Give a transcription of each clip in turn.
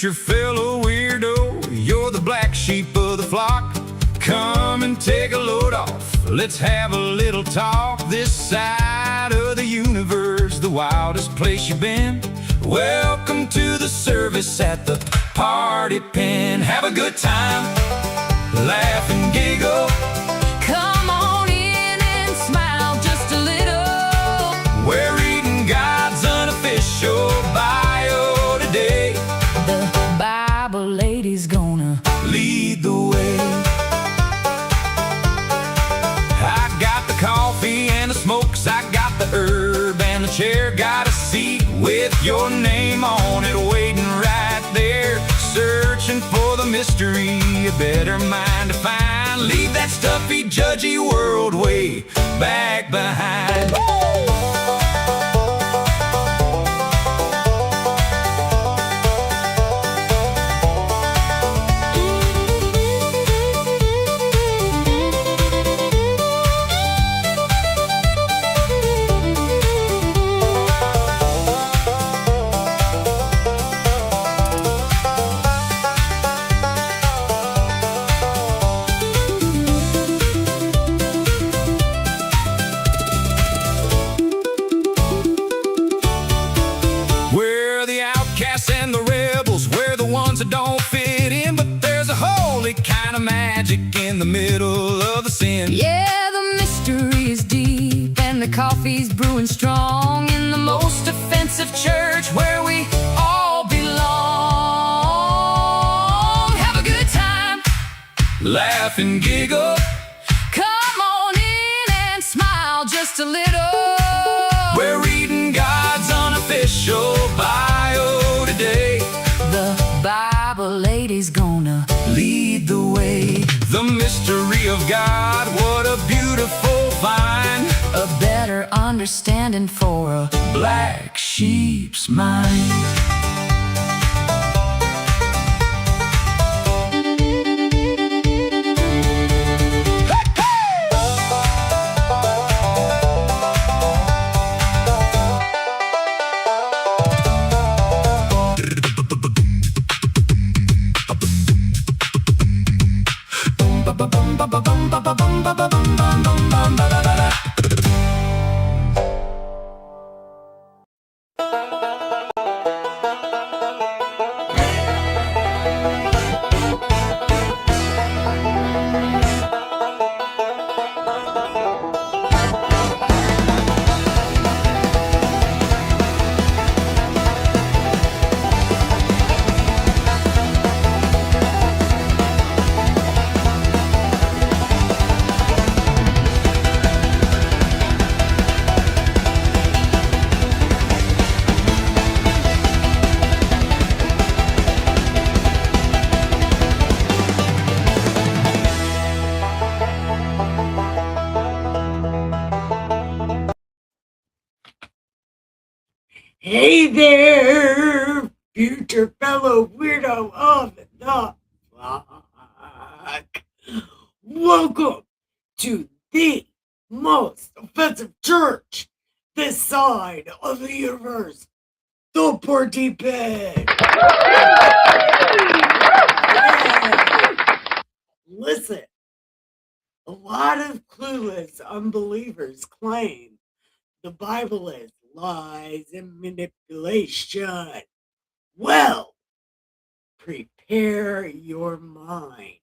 your fellow weirdo. You're the black sheep of the flock. Come and take a load off. Let's have a little talk. This side of the universe, the wildest place you've been. Welcome to the service at the party pen. Have a good time, laugh and giggle. Come on in and smile just a little. We're reading God's unofficial bio today. The Bible lady's gonna lead the way. I got the coffee and the smokes, I got the herb and the chair. Got a seat with your name on it, waiting right there. Searching for the mystery, a better mind to find. Leave that stuffy, judgy world way back behind. And the rebels, we're the ones that don't fit in, but there's a holy kind of magic in the middle of the sin. Yeah, the mystery is deep and the coffee's brewing strong in the most offensive church where we all belong. Have a good time, laugh and giggle. Come on in and smile just a little. We're reading God's unofficial bio today. The Bible lady's gonna lead the way. The mystery of God, what a beautiful find. A better understanding for a black sheep's mind. Hey there, future fellow weirdo of the flock. Welcome to the most offensive church this side of the universe, the Party Pen. Yeah. Listen, a lot of clueless unbelievers claim the Bible is lies and manipulation. Well, prepare your mind.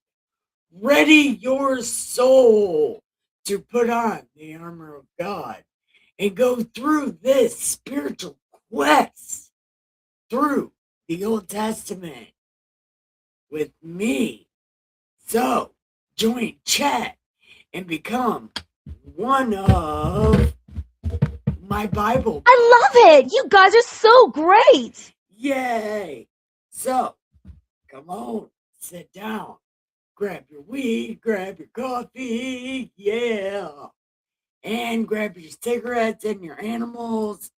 Ready your soul to put on the armor of God and go through this spiritual quest through the Old Testament with me. So, join chat and become one of my Bible. I love it. You guys are so great. Yay. So, come on, sit down. Grab your weed, grab your coffee, yeah. And grab your cigarettes and your animals.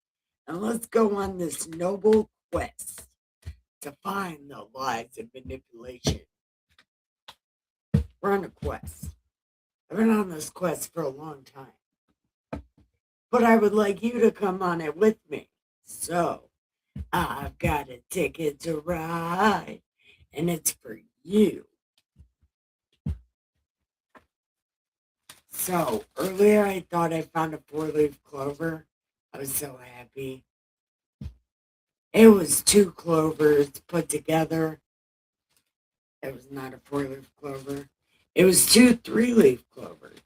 And let's go on this noble quest to find the lies and manipulation. We're on a quest. I've been on this quest for a long time. But I would like you to come on it with me. So, I've got a ticket to ride, and it's for you. So earlier I thought I found a 4-leaf clover. I was so happy. It was 2 clovers put together. It was not a 4-leaf clover. It was 2 3-leaf clovers.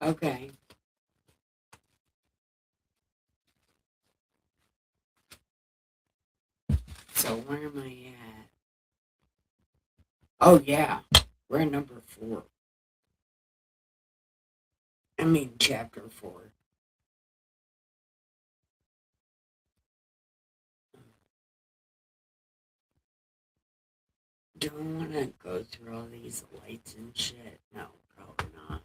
Okay. So where am I at? Oh yeah, we're at number 4. I mean chapter 4. Don't want to go through all these lights and shit. No, probably not.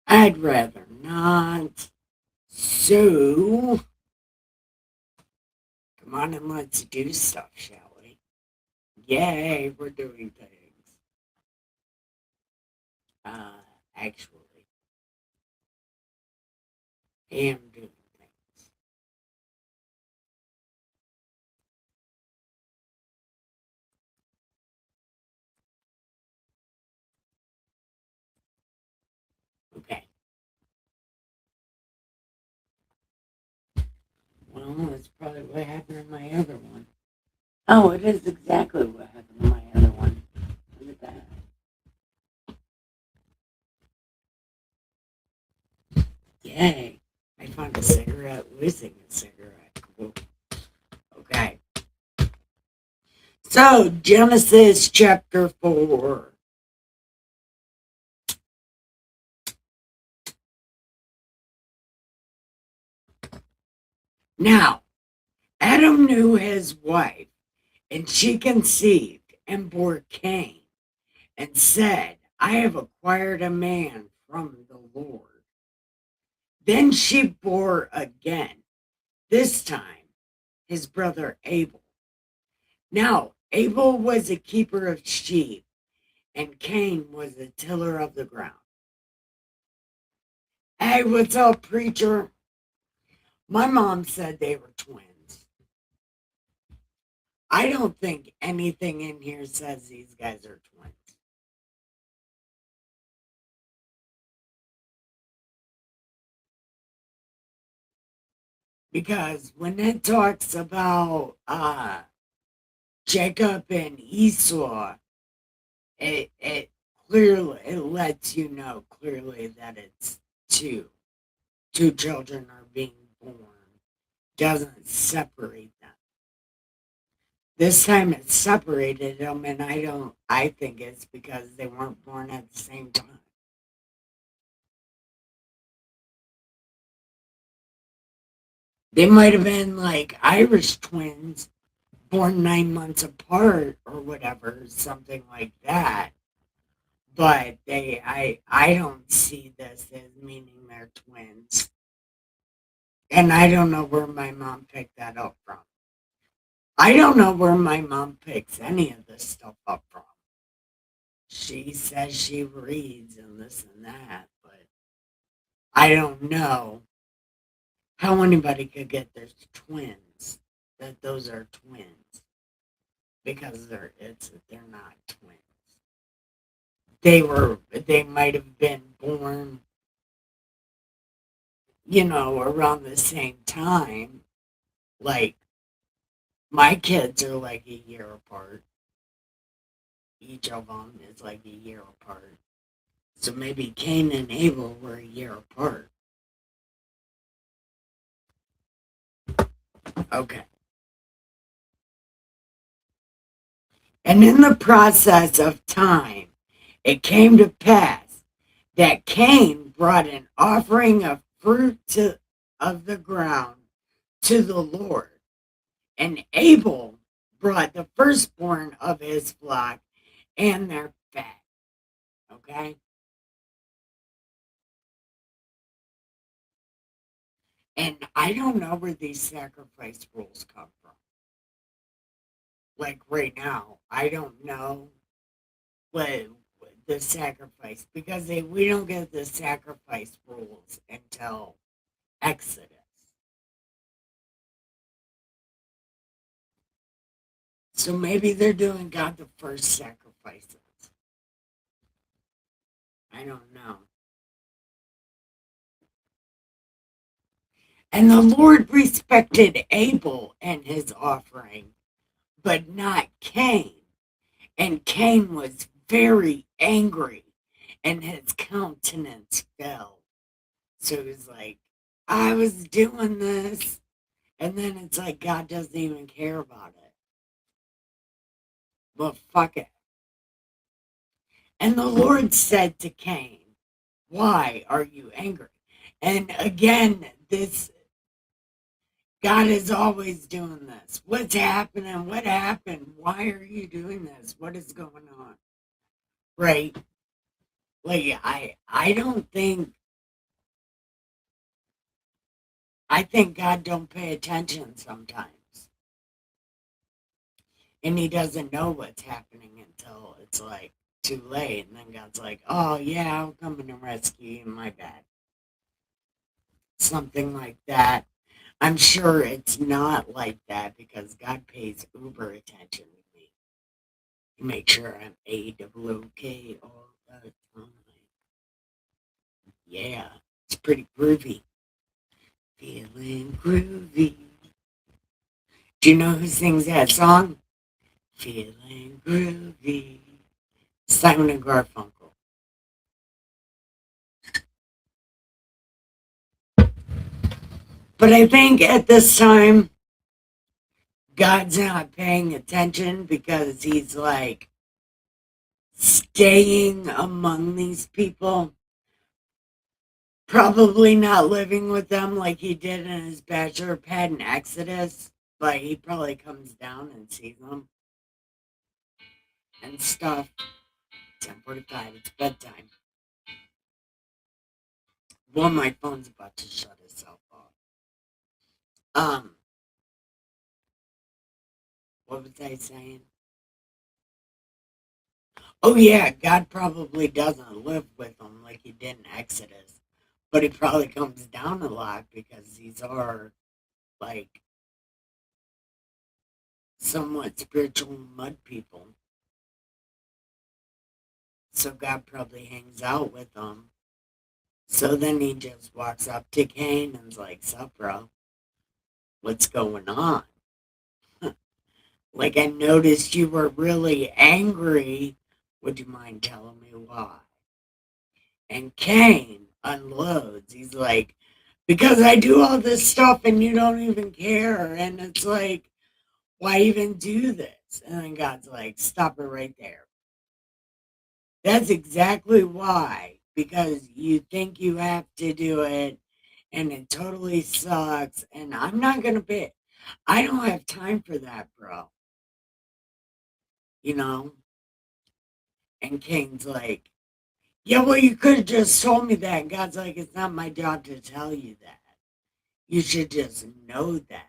I'd rather not. So, come on and let's do stuff, shall we? Yay, we're doing things. Actually, am doing things. Okay. Well, that's probably what happened in my other one. Oh, it is exactly what happened in my other one. Look at that. Yay. I found a cigarette losing a cigarette. Cool. Okay. So, Genesis chapter 4. Now, Adam knew his wife, and she conceived and bore Cain, and said, I have acquired a man from the Lord. Then she bore again, this time his brother Abel. Now, Abel was a keeper of sheep, and Cain was a tiller of the ground. Hey, what's up, preacher? My mom said they were twins. I don't think anything in here says these guys are twins. Because when it talks about Jacob and Esau, it clearly it lets you know clearly that it's two. Two children are being born. Doesn't separate them. This time it separated them, and I think it's because they weren't born at the same time. They might have been like Irish twins born 9 months apart or whatever, something like that. But I don't see this as meaning they're twins. And I don't know where my mom picked that up from. I don't know where my mom picks any of this stuff up from. She says she reads and this and that, but I don't know how anybody could get their twins, that those are twins, because they're not twins. They might have been born, around the same time. Like my kids are like a year apart. Each of them is like a year apart. So maybe Cain and Abel were a year apart. Okay. And in the process of time, it came to pass that Cain brought an offering of of the ground to the Lord, and Abel brought the firstborn of his flock and their fat. Okay? And I don't know where these sacrifice rules come from. Like right now, I don't know what the sacrifice, because we don't get the sacrifice rules until Exodus. So maybe they're doing God the first sacrifices. I don't know. And the Lord respected Abel and his offering, but not Cain. And Cain was very angry, and his countenance fell. So he was like, I was doing this. And then it's like God doesn't even care about it. Well, fuck it. And the Lord said to Cain, why are you angry? And again, this God is always doing this. What's happening? What happened? Why are you doing this? What is going on? Right? Like I don't think I think God don't pay attention sometimes. And he doesn't know what's happening until it's like too late. And then God's like, oh yeah, I'm coming to rescue you, my bad. Something like that. I'm sure it's not like that because God pays uber attention to me. He makes sure I'm A-OK all the time. Yeah, it's pretty groovy. Feeling groovy. Do you know who sings that song? Feeling groovy. Simon and Garfunkel. But I think at this time, God's not paying attention because he's like staying among these people, probably not living with them like he did in his bachelor pad in Exodus, but he probably comes down and sees them and stuff. 10:45, it's bedtime. Well, my phone's about to shut itself off. What was I saying? Oh yeah, God probably doesn't live with them like he did in Exodus, but he probably comes down a lot because these are like somewhat spiritual mud people. So God probably hangs out with them. So then he just walks up to Cain and's like, sup, bro? What's going on? Like, I noticed you were really angry. Would you mind telling me why? And Cain unloads. He's like, because I do all this stuff and you don't even care. And it's like, why even do this? And then God's like, stop it right there. That's exactly why. Because you think you have to do it and it totally sucks. And I'm not going to pay. I don't have time for that, bro. You know? And Cain's like, yeah, well, you could have just told me that. And God's like, it's not my job to tell you that. You should just know that.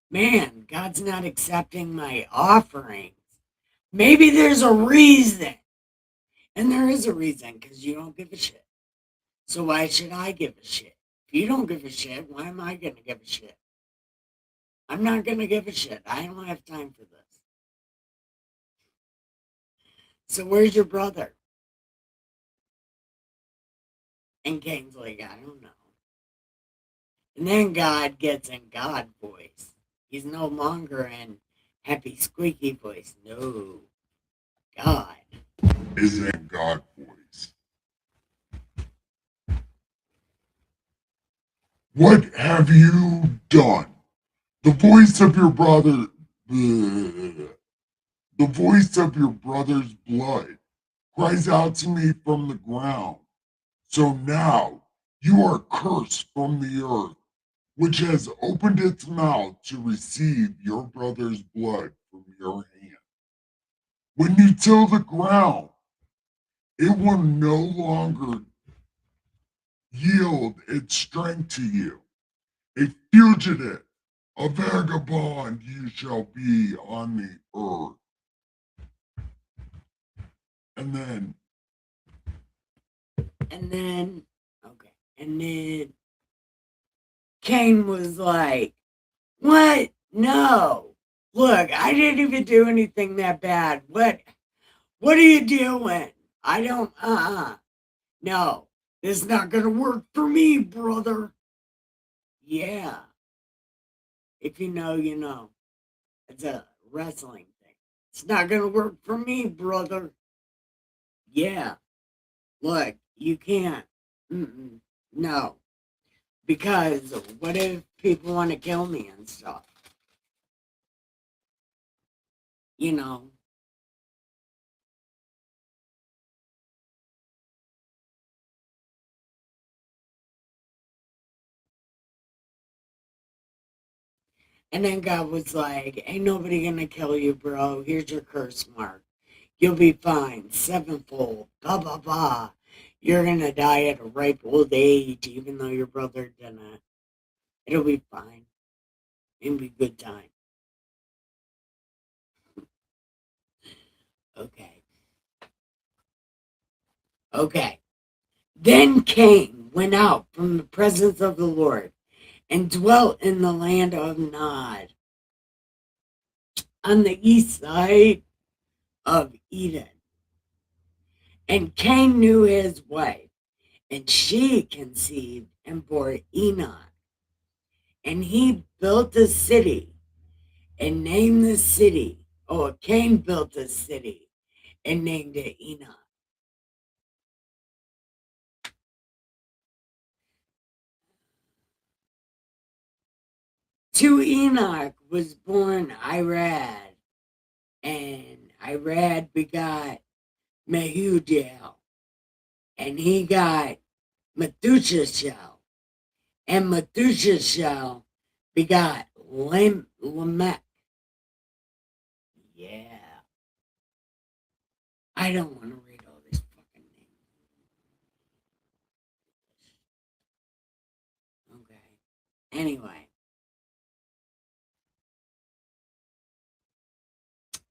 Man, God's not accepting my offerings. Maybe there's a reason. And there is a reason because you don't give a shit. So why should I give a shit? If you don't give a shit, why am I going to give a shit? I'm not going to give a shit. I don't have time for this. So where's your brother? And Cain's like, I don't know. And then God gets in God voice. He's no longer in happy squeaky voice. No, God is in God voice. What have you done? The voice of your brother, the voice of your brother's blood cries out to me from the ground. So now you are cursed from the earth, which has opened its mouth to receive your brother's blood from your hand. When you till the ground, it will no longer yield its strength to you. A fugitive, a vagabond you shall be on the earth. And then And then, okay. And then Cain was like, what? No. Look, I didn't even do anything that bad. What are you doing? I don't, No, this is not going to work for me, brother. Yeah. If you know, you know. It's a wrestling thing. It's not going to work for me, brother. Yeah. Look, you can't. No. Because what if people want to kill me and stuff? You know. And then God was like, ain't nobody going to kill you, bro. Here's your curse mark. You'll be fine. Sevenfold. Blah, blah, blah. You're going to die at a ripe old age, even though your brother didn't. It'll be fine. It'll be good time. Okay. Okay. Then Cain went out from the presence of the Lord and dwelt in the land of Nod on the east side of Eden. And Cain knew his wife, and she conceived and bore Enoch. And he built a city and named the city. Oh, Cain built a city and named it Enoch. To Enoch was born Irad, and Irad begot Mehujael, and he got Methuselah, and Methuselah begot Lamech. Yeah. I don't want to read all these fucking names. Okay. Anyway.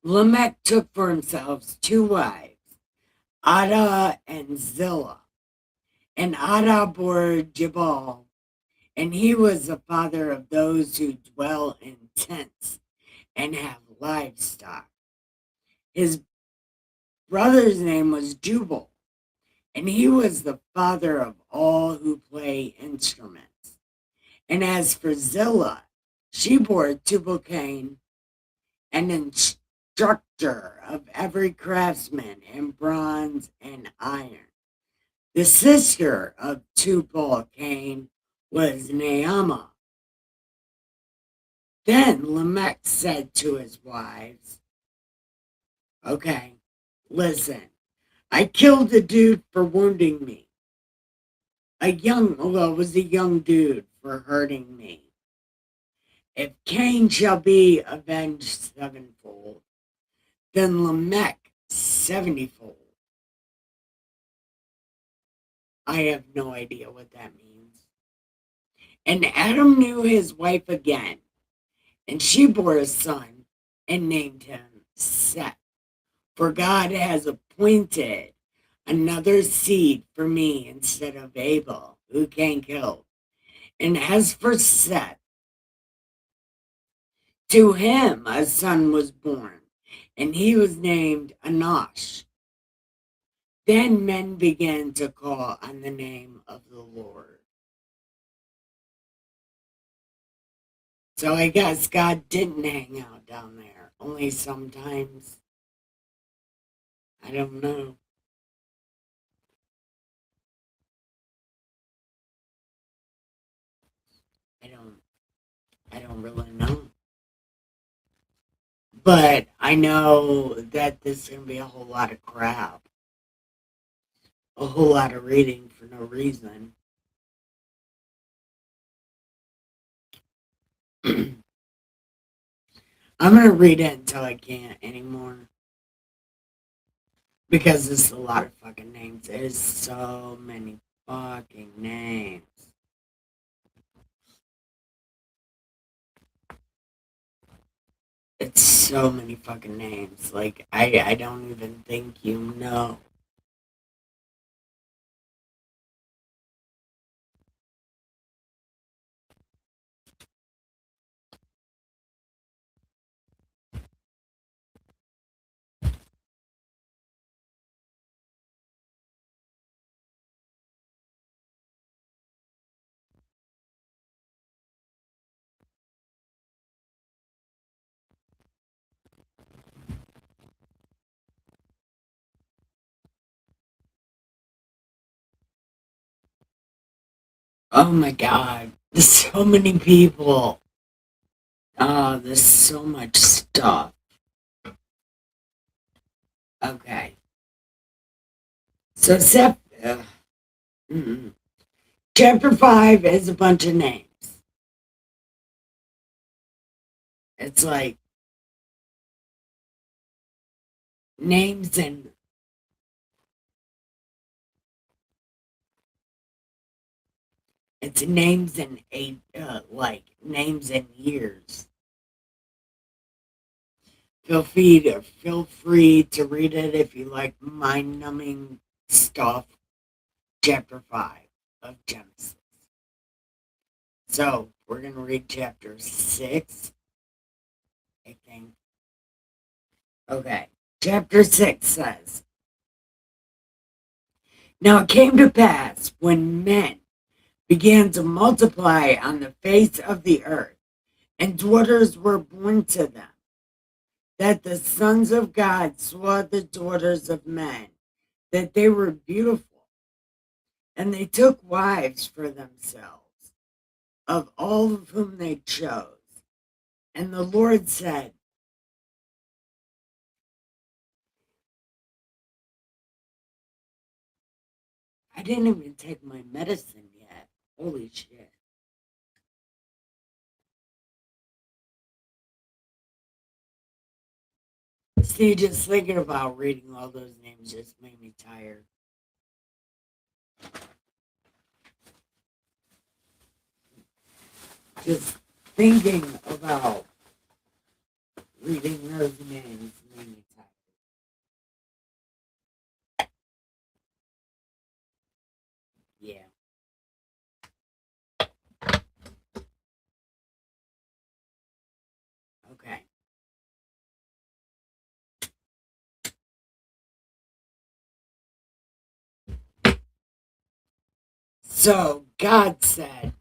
Lamech took for himself two wives, Ada and Zillah. And Ada bore Jabal, and he was the father of those who dwell in tents and have livestock. His brother's name was Jubal, and he was the father of all who play instruments. And as for Zillah, she bore Tubal-Cain, an instructor of every craftsman in bronze and iron. The sister of Tubal-Cain was Naamah. Then Lamech said to his wives, okay, listen, I killed a dude for wounding me. It was a young dude for hurting me. If Cain shall be avenged sevenfold, then Lamech 70-fold. I have no idea what that means. And Adam knew his wife again, and she bore a son and named him Seth. For God has appointed another seed for me instead of Abel, who Cain killed. And as for Seth, to him a son was born, and he was named Enosh. Then men began to call on the name of the Lord. So I guess God didn't hang out down there, only sometimes. I don't know. I don't really know. But I know that this is going to be a whole lot of crap. A whole lot of reading for no reason. I'm going to read it until I can't anymore. Because it's a lot of fucking names. There's so many fucking names. It's so many fucking names. Like, I don't even think you know. Oh my God. There's so many people. Oh, there's so much stuff. Okay. So, chapter 5 is a bunch of names. It's like names and it's names and names and years. Feel free to read it if you like mind-numbing stuff. Chapter 5 of Genesis. So we're gonna read chapter 6, I think. Okay. Chapter 6 says, "Now it came to pass when men began to multiply on the face of the earth, and daughters were born to them, that the sons of God saw the daughters of men, that they were beautiful, and they took wives for themselves, of all of whom they chose. And the Lord said, I didn't even take my medicine yet. Holy shit. See, just thinking about reading all those names just made me tired. Just thinking about reading those names made me tired. Yeah. Okay. So God said,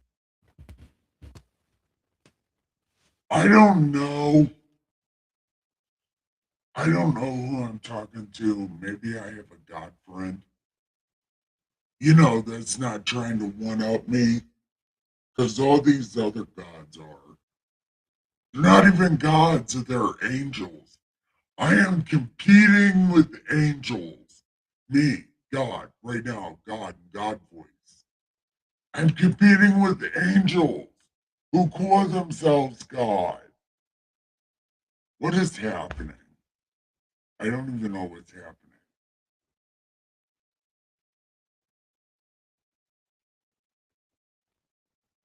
I don't know. I don't know who I'm talking to. Maybe I have a God friend. That's not trying to one up me, because all these other gods are. They're not even gods, they're angels. I am competing with angels. Me, God, right now, God voice. I'm competing with angels who call themselves God. What is happening? I don't even know what's happening.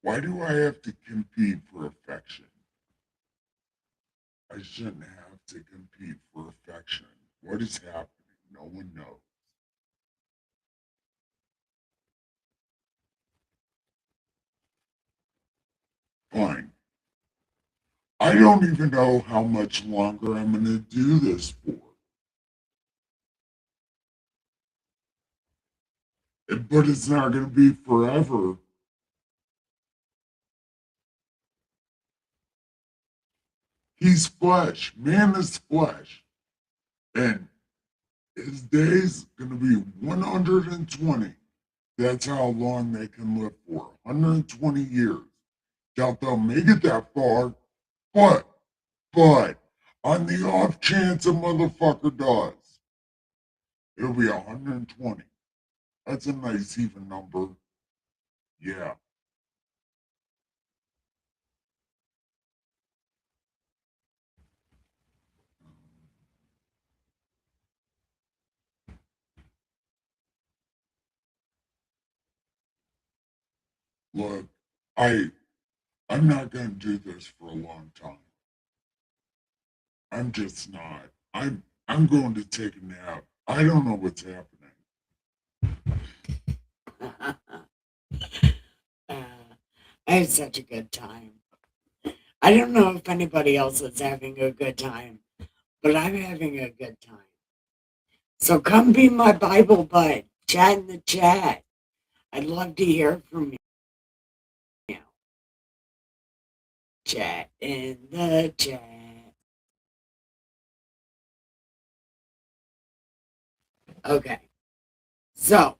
Why do I have to compete for affection? I shouldn't have to compete for affection. What is happening? No one knows. Fine. I don't even know how much longer I'm going to do this for. But it's not going to be forever. He's flesh. Man is flesh. And his days going to be 120. That's how long they can live for. 120 years. Doubt they'll make it that far. But, but, on the off chance a motherfucker does, it'll be 120. That's a nice even number. Yeah. Look, I'm not gonna do this for a long time. I'm just not. I'm going to take a nap. I don't know what's happening. uh, I had such a good time. I don't know if anybody else is having a good time, but I'm having a good time. So come be my Bible bud. Chat in the chat. I'd love to hear from you. Chat in the chat. Okay. So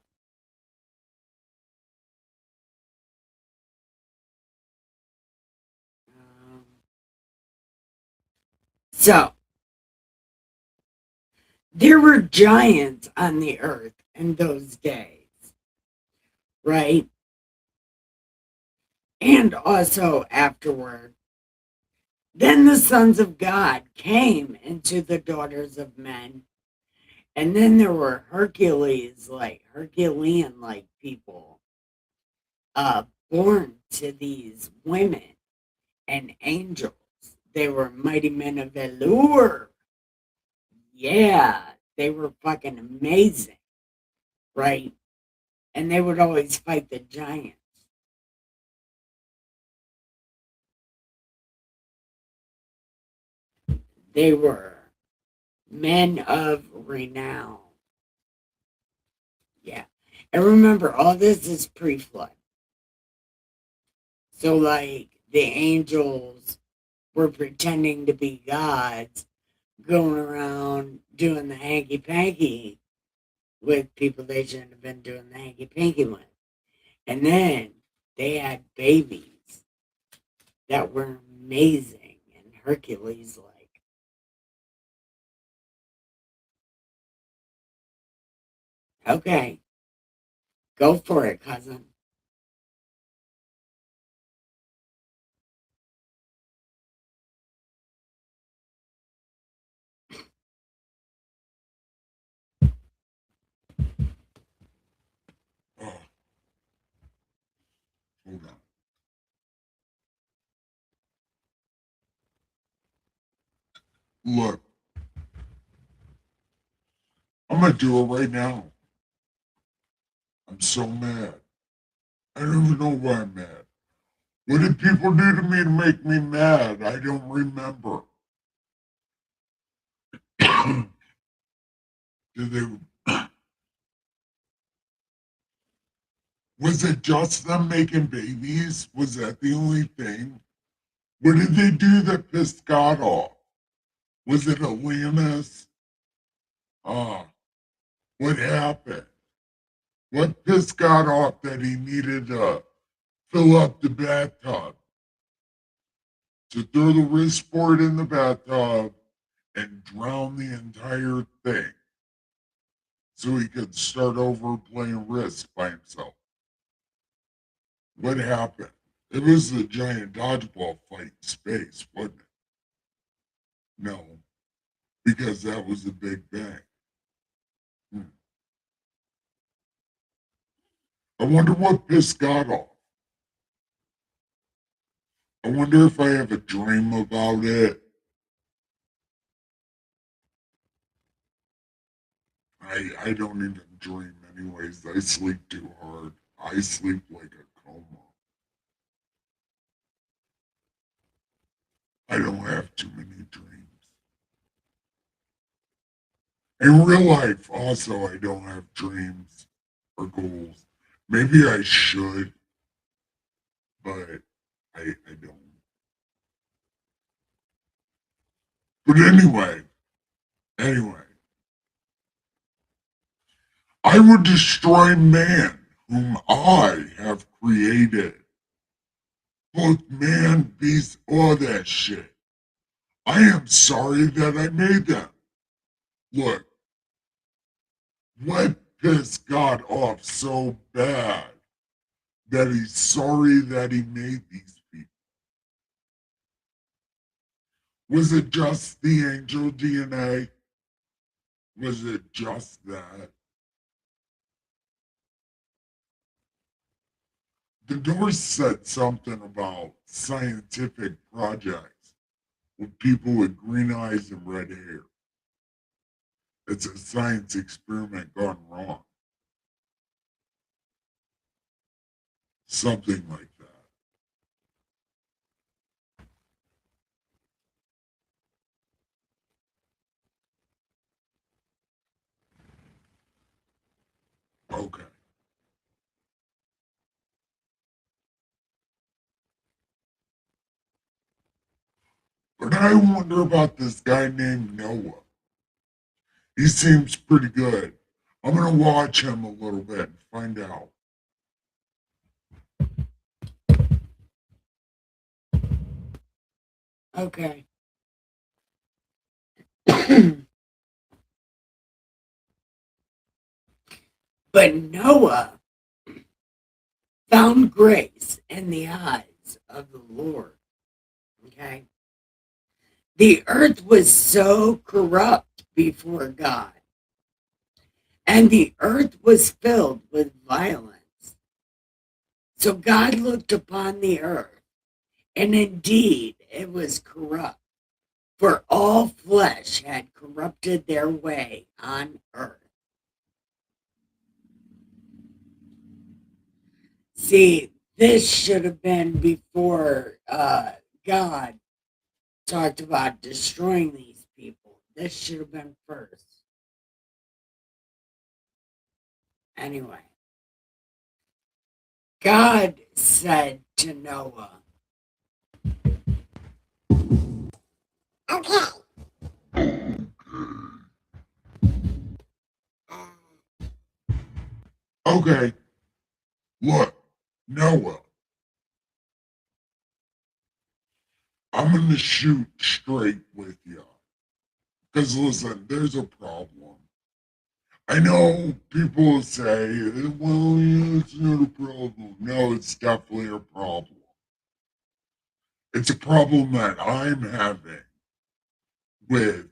So, there were giants on the earth in those days, right? And also afterward. Then the sons of God came into the daughters of men. And then there were Herculean like people born to these women and angels. They were mighty men of allure. Yeah, they were fucking amazing, right? And they would always fight the giants. They were men of renown. Yeah. And remember, all this is pre-flood. So, like, the angels were pretending to be gods, going around doing the hanky panky with people they shouldn't have been doing the hanky panky with. And then they had babies that were amazing and Hercules like. Okay, go for it, cousin. Oh, hold on. Look, I'm gonna do it right now. I'm so mad. I don't even know why I'm mad. What did people do to me to make me mad? I don't remember. Did they? Was it just them making babies? Was that the only thing? What did they do that pissed God off? Was it Atlantis? Ah, what happened? What pissed God off that he needed to fill up the bathtub? To throw the wristboard in the bathtub and drown the entire thing so he could start over playing Risk by himself. What happened? It was the giant dodgeball fight in space, wasn't it? No, because that was the Big Bang. Hmm. I wonder what pissed God off. I wonder if I have a dream about it. I don't even dream anyways. I sleep too hard. I sleep like a coma. I don't have too many dreams. In real life, also, I don't have dreams or goals. Maybe I should, but I don't. But anyway, I would destroy man, whom I have created. Both man, beast, all that shit. I am sorry that I made them. Look, what pissed God off so bad that he's sorry that he made these people? Was it just the angel DNA? Was it just that? The Doors said something about scientific projects with people with green eyes and red hair. It's a science experiment gone wrong. Something like that. Okay. But I wonder about this guy named Noah. He seems pretty good. I'm going to watch him a little bit and find out. Okay. But Noah found grace in the eyes of the Lord. Okay? The earth was so corrupt before God, and the earth was filled with violence. So God looked upon the earth, and indeed it was corrupt, for all flesh had corrupted their way on earth. See, this should have been before God talked about destroying these people. This should have been first. Anyway, God said to Noah, okay. Okay, look, Noah, I'm going to shoot straight with you. Because listen, there's a problem. I know people say, well, yeah, it's not a problem. No, it's definitely a problem. It's a problem that I'm having with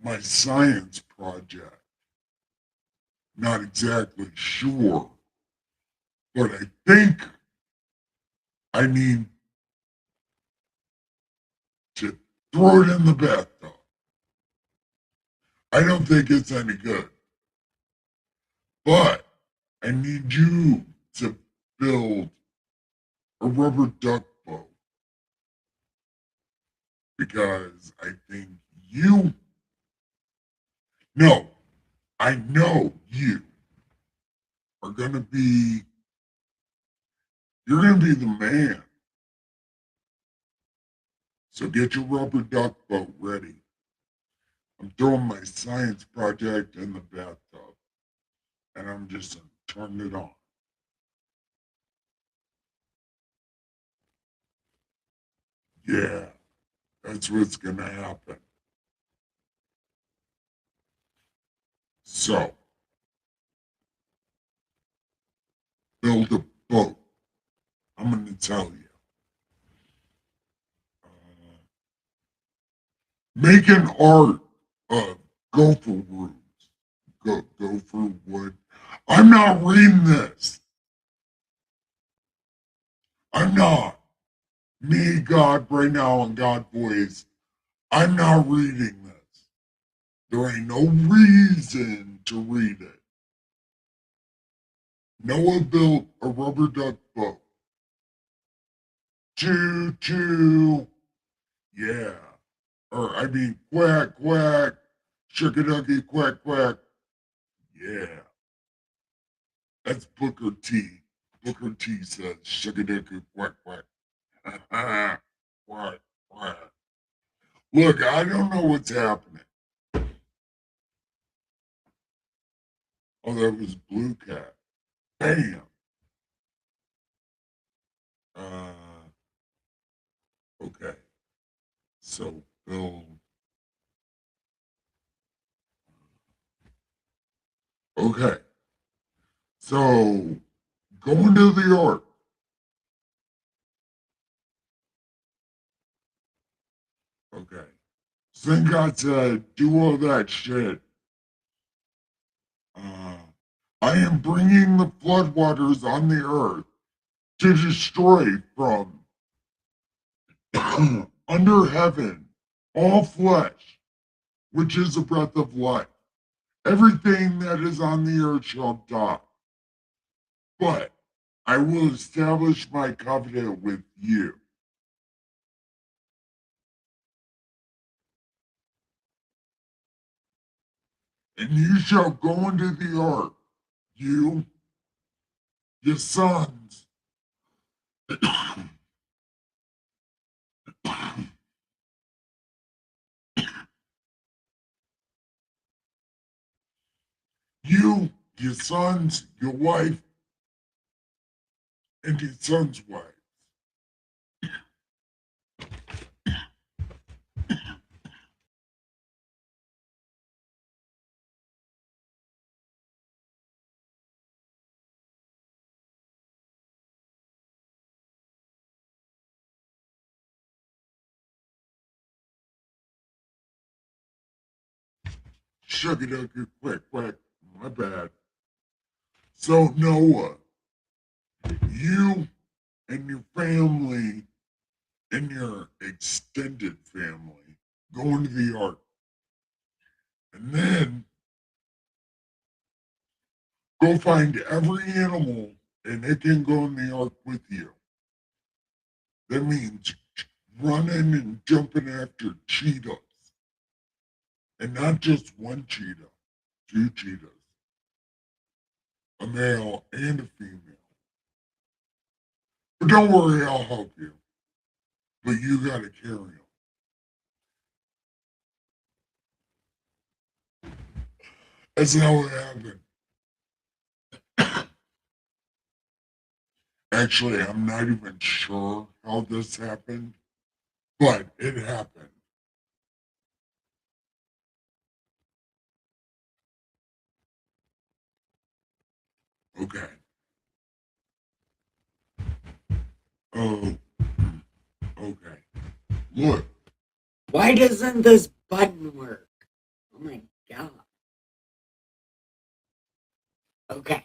my science project. Not exactly sure, but I think I need to throw it in the bathtub. I don't think it's any good, but I need you to build a rubber duck boat because I think you, no, I know you are going to be, you're going to be the man. So get your rubber duck boat ready. I'm throwing my science project in the bathtub and I'm just going to turn it on. Yeah, that's what's going to happen. So, build a boat. I'm going to tell you. Make an art of gopher roots. Gopher wood. I'm not reading this. I'm not. Me, God, right now, and God voice. I'm not reading this. There ain't no reason to read it. Noah built a rubber duck boat. Choo choo. Yeah. Or, I mean, quack, quack. Shuck-a-ducky, quack, quack. Yeah. That's Booker T. Booker T says, shuck-a-ducky, quack, quack. Quack, quack. Look, I don't know what's happening. Oh, that was Blue Cat. Bam. Okay. So, Bill. Okay. So, going to the ark. Okay. So then God said, do all that shit. I am bringing the floodwaters on the earth to destroy from under heaven all flesh, which is the breath of life. Everything that is on the earth shall die. But I will establish my covenant with you. And you shall go into the ark, you, your sons, you, your sons, your wife, and your son's wife. Shucky-ducky, quick, quick. My bad. So, Noah, you and your family and your extended family go into the ark. And then go find every animal and it can go in the ark with you. That means running and jumping after cheetahs. And not just one cheetah, two cheetahs. A male and a female. But don't worry, I'll help you. But you gotta carry them. That's how it happened. Actually, I'm not even sure how this happened, but it happened. Okay. Oh, okay. Look, Why doesn't this button work? Oh my God. Okay.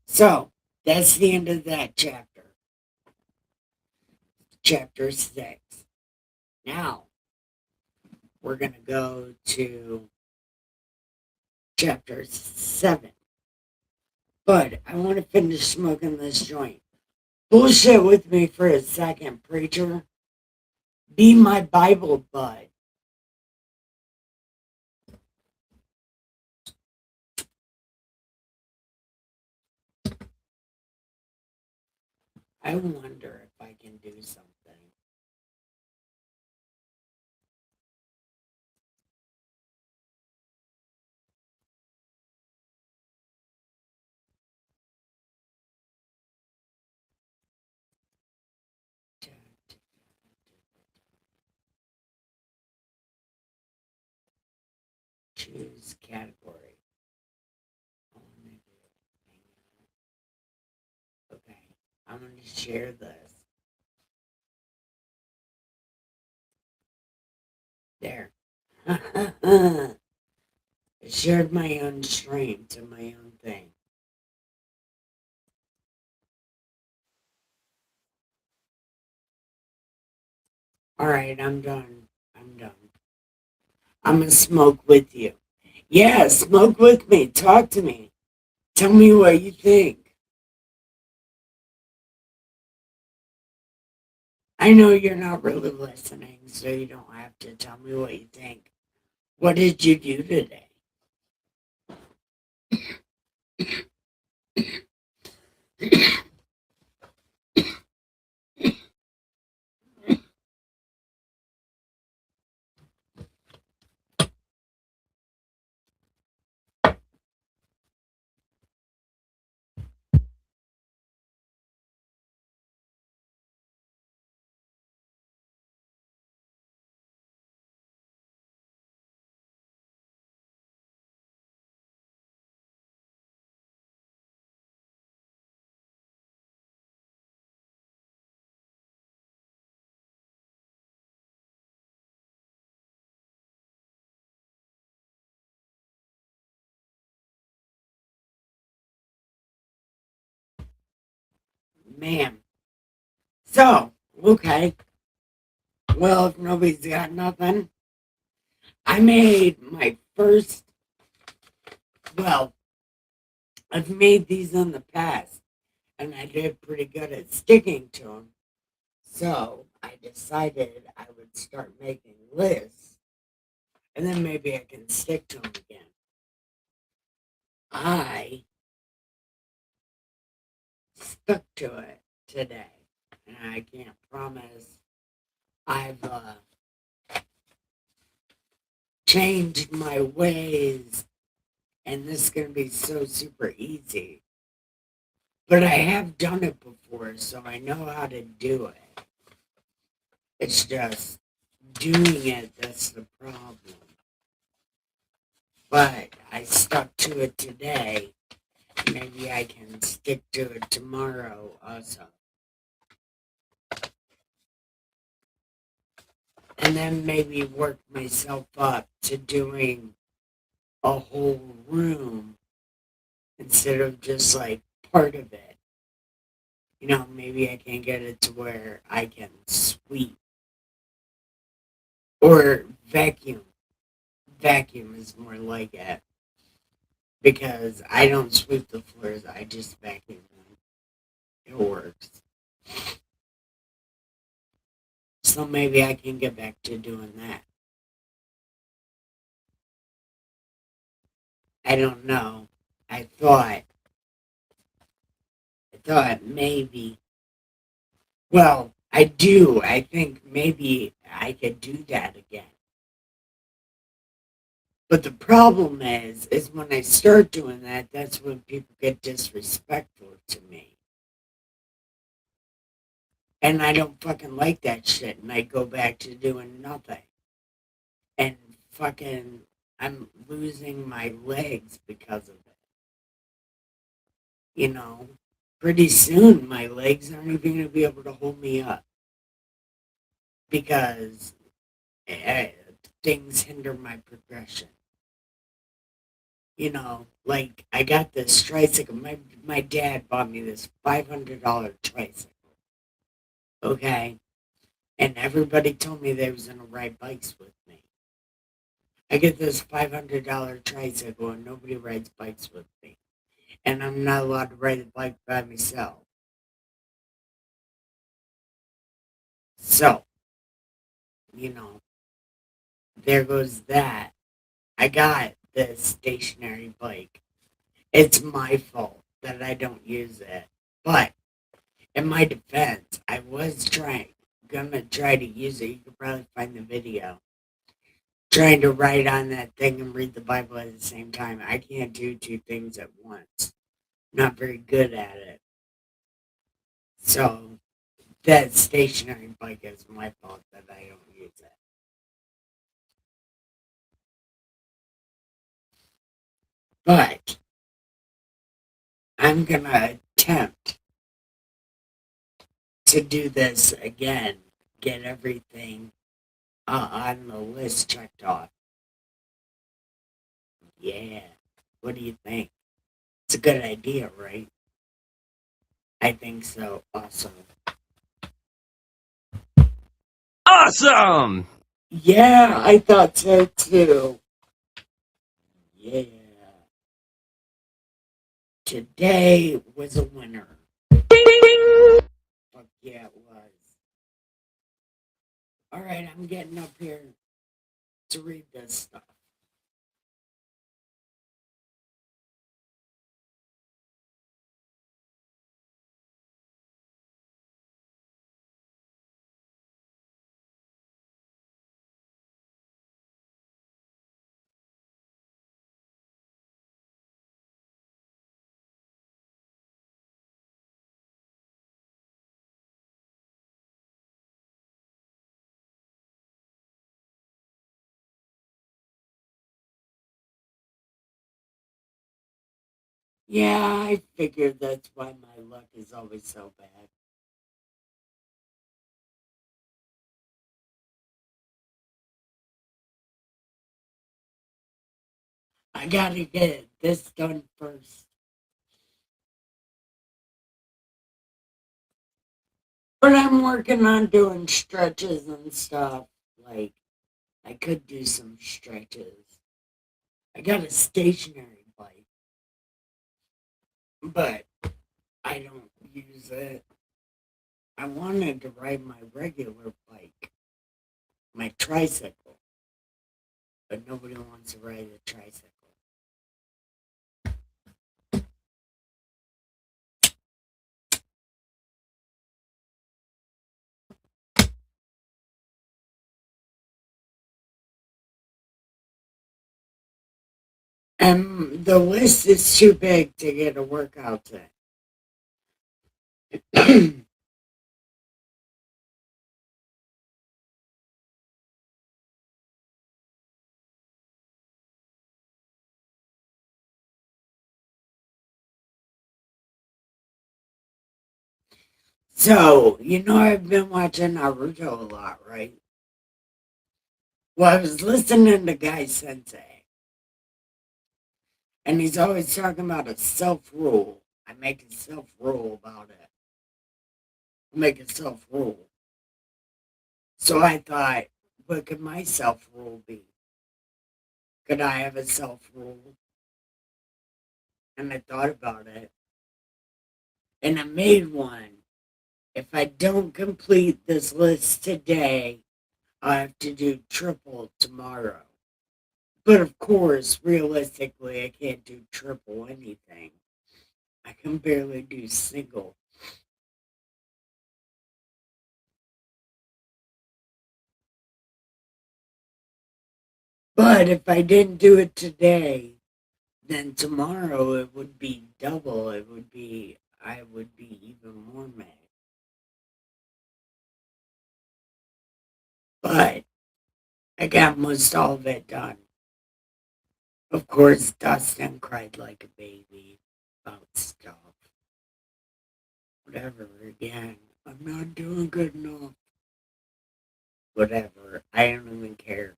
So that's the end of that chapter. Chapter 6. Now we're going to go to chapter 7. But I want to finish smoking this joint. Bullshit with me for a second, preacher. Be my Bible bud. I wonder if I can do something. Choose category. Okay, I'm going to share this. There. I shared my own stream to my own thing. All right, I'm done. I'm done. I'm going to smoke with you. Yeah, smoke with me. Talk to me. Tell me what you think. I know you're not really listening, so you don't have to tell me what you think. What did you do today? Man. So, okay. Well, if nobody's got nothing, I made my first, well, I've made these in the past, and I did pretty good at sticking to them. So I decided I would start making lists, and then maybe I can stick to them again. I stuck to it today, and I can't promise I've changed my ways, and this is going to be so super easy. But I have done it before, so I know how to do it. It's just doing it that's the problem. But I stuck to it today. Maybe I can stick to it tomorrow also. And then maybe work myself up to doing a whole room instead of just like part of it. You know, maybe I can get it to where I can sweep or vacuum. Vacuum is more like it because I don't sweep the floors, I just vacuum them. It works. So maybe I can get back to doing that. I don't know. I thought maybe, well, I do. I think maybe I could do that again. But the problem is when I start doing that, that's when people get disrespectful to me. And I don't fucking like that shit. And I go back to doing nothing. And fucking, I'm losing my legs because of it. You know, pretty soon my legs aren't even going to be able to hold me up because uh, things hinder my progression. You know, like I got this tricycle. My dad bought me this $500 tricycle. Okay. And everybody told me they was going to ride bikes with me. I get this $500 tricycle and nobody rides bikes with me. And I'm not allowed to ride a bike by myself. So, you know, there goes that. I got this stationary bike. It's my fault that I don't use it. But in my defense, I was gonna try to use it. You could probably find the video. Trying to write on that thing and read the Bible at the same time. I can't do two things at once. Not very good at it. So that stationary bike is my fault that I don't use it. But I'm gonna attempt to do this again. Get everything on the list checked off. Yeah. What do you think? It's a good idea, right? I think so. Awesome. Awesome! Yeah, I thought so too. Yeah. Today was a winner. Fuck yeah, it was. Alright, I'm getting up here to read this stuff. Yeah, I figured that's why my luck is always so bad. I gotta get this done first. But I'm working on doing stretches and stuff. Like, I could do some stretches. I got a stationary bike, but I don't use it. I wanted to ride my regular bike, my tricycle, but nobody wants to ride a tricycle. And the list is too big to get a workout in. So, you know, I've been watching Naruto a lot, right? Well, I was listening to Guy Sensei. And he's always talking about a self-rule. I make a self-rule about it. I make a self-rule. So I thought, what could my self-rule be? Could I have a self-rule? And I thought about it. And I made one. If I don't complete this list today, I have to do triple tomorrow. But of course, realistically, I can't do triple anything. I can barely do single. But if I didn't do it today, then tomorrow it would be double. I would be even more mad. But I got most all of it done. Of course, Dustin cried like a baby about stuff. Whatever, again, I'm not doing good enough. Whatever, I don't even care.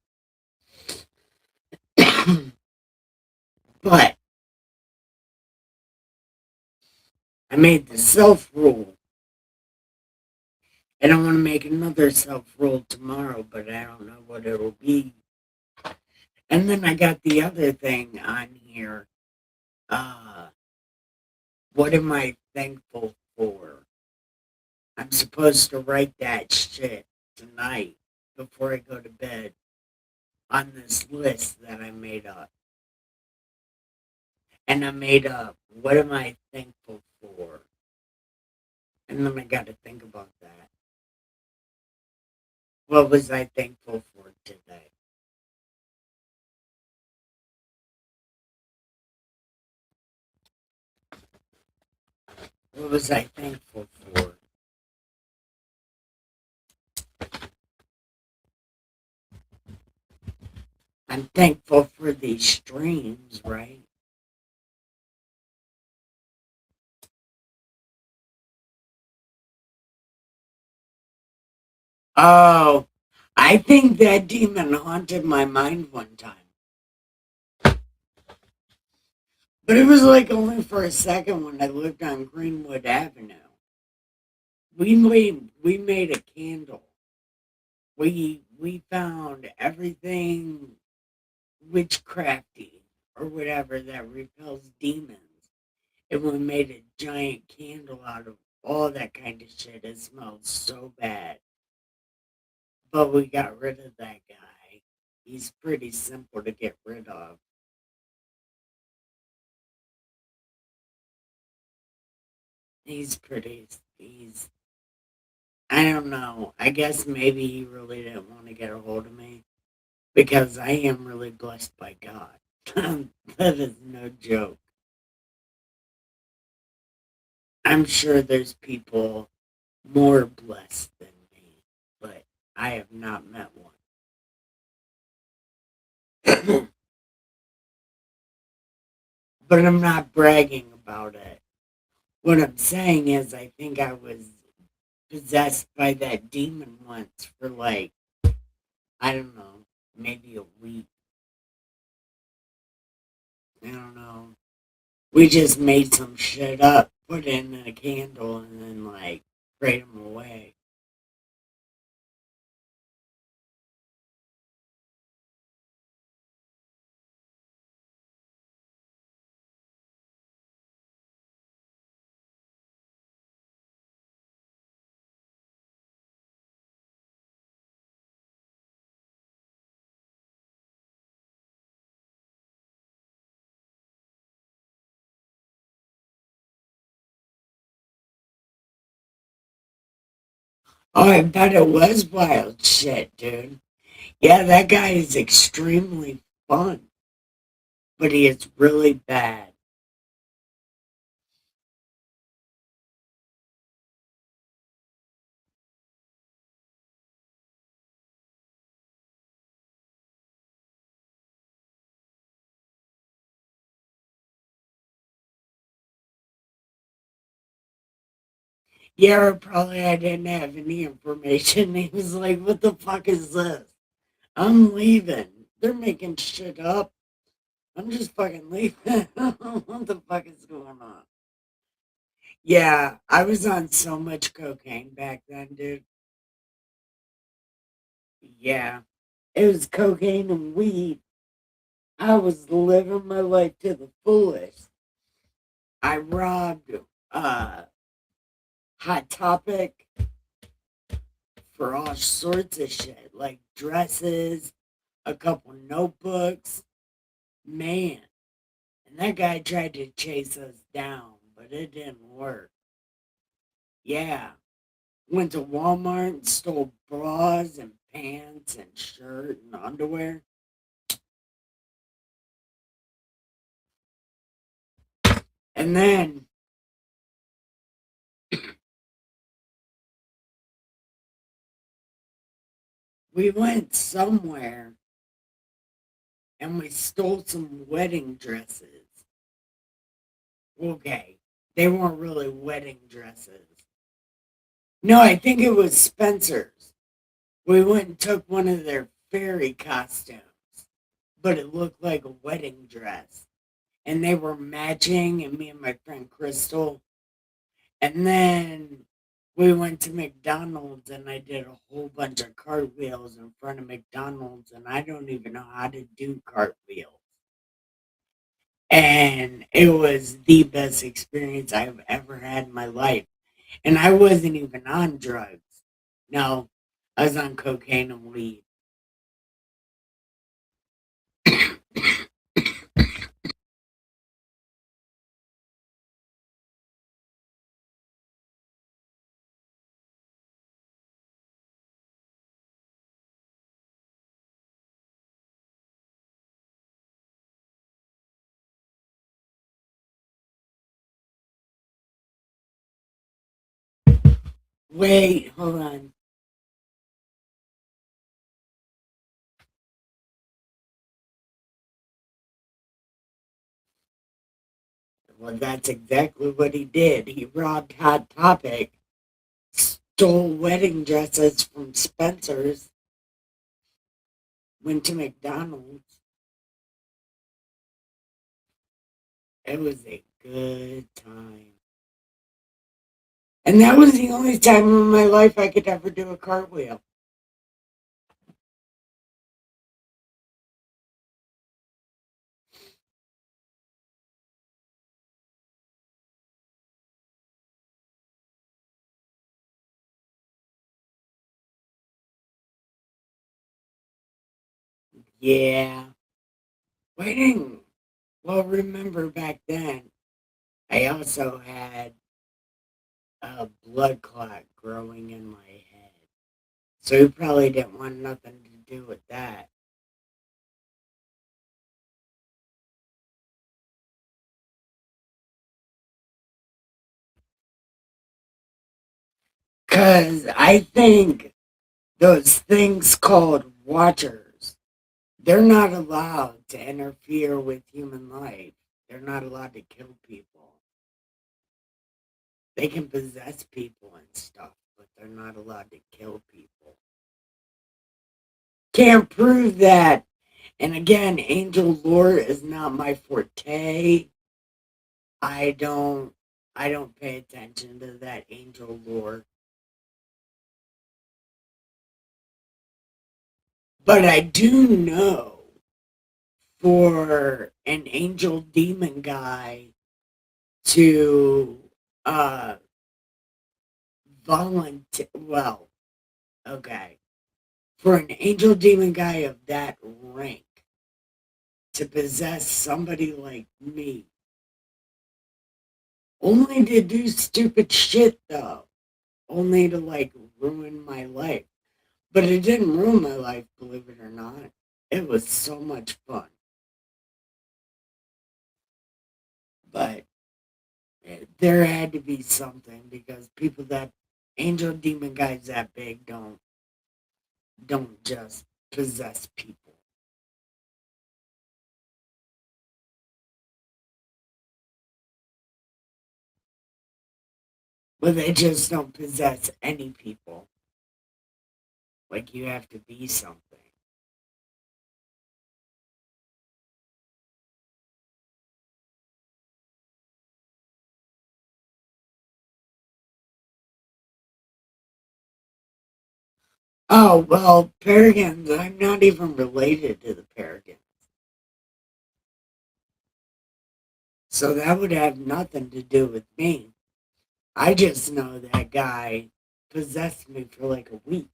But I made the self rule. And I want to make another self rule tomorrow, but I don't know what it'll be. And then I got the other thing on here. What am I thankful for? I'm supposed to write that shit tonight before I go to bed on this list that I made up. And I made up, what am I thankful for? And then I got to think about that. What was I thankful for today? What was I thankful for? I'm thankful for these streams, right? Oh, I think that demon haunted my mind one time. But it was like only for a second when I lived on Greenwood Avenue. We made a candle. We found everything witchcrafty or whatever that repels demons. And we made a giant candle out of all that kind of shit. It smelled so bad. But we got rid of that guy. He's pretty simple to get rid of. He's I don't know. I guess maybe he really didn't want to get a hold of me because I am really blessed by God. That is no joke. I'm sure there's people more blessed than me, but I have not met one. But I'm not bragging about it. What I'm saying is, I think I was possessed by that demon once for like, I don't know, maybe a week. I don't know. We just made some shit up, put it in a candle, and then like prayed them away. Oh, I bet it was wild shit, dude. Yeah, that guy is extremely fun, but he is really bad. Yeah, or probably I didn't have any information. He was like, what the fuck is this? I'm leaving. They're making shit up. I'm just fucking leaving. What the fuck is going on? Yeah, I was on so much cocaine back then, dude. Yeah, it was cocaine and weed. I was living my life to the fullest. I robbed uh Hot Topic for all sorts of shit, like dresses, a couple notebooks. Man, and that guy tried to chase us down, but it didn't work. Yeah, went to Walmart and stole bras and pants and shirt and underwear. And then we went somewhere and we stole some wedding dresses. Okay, they weren't really wedding dresses. No, I think it was Spencer's. We went and took one of their fairy costumes, but it looked like a wedding dress. And they were matching, and me and my friend Crystal. And then we went to McDonald's, and I did a whole bunch of cartwheels in front of McDonald's, and I don't even know how to do cartwheels. And it was the best experience I've ever had in my life. And I wasn't even on drugs. No, I was on cocaine and weed. Wait, hold on. Well, that's exactly what he did. He robbed Hot Topic, stole wedding dresses from Spencer's, went to McDonald's. It was a good time. And that was the only time in my life I could ever do a cartwheel. Yeah. Waiting. Well, remember back then, I also had a blood clot growing in my head. So he probably didn't want nothing to do with that. Because I think those things called watchers, they're not allowed to interfere with human life. They're not allowed to kill people. They can possess people and stuff, but they're not allowed to kill people. Can't prove that. And again, angel lore is not my forte. I don't I don't pay attention to that angel lore. But I do know for an angel demon guy to uh volunteer, well, okay, for an angel demon guy of that rank to possess somebody like me, only to do stupid shit though, only to like ruin my life. But it didn't ruin my life, believe it or not. It was so much fun. But there had to be something because people that angel demon guys that big don't just possess people. But they just don't possess any people. Like you have to be something. Oh, well, Paragons, I'm not even related to the Paragons. So that would have nothing to do with me. I just know that guy possessed me for like a week.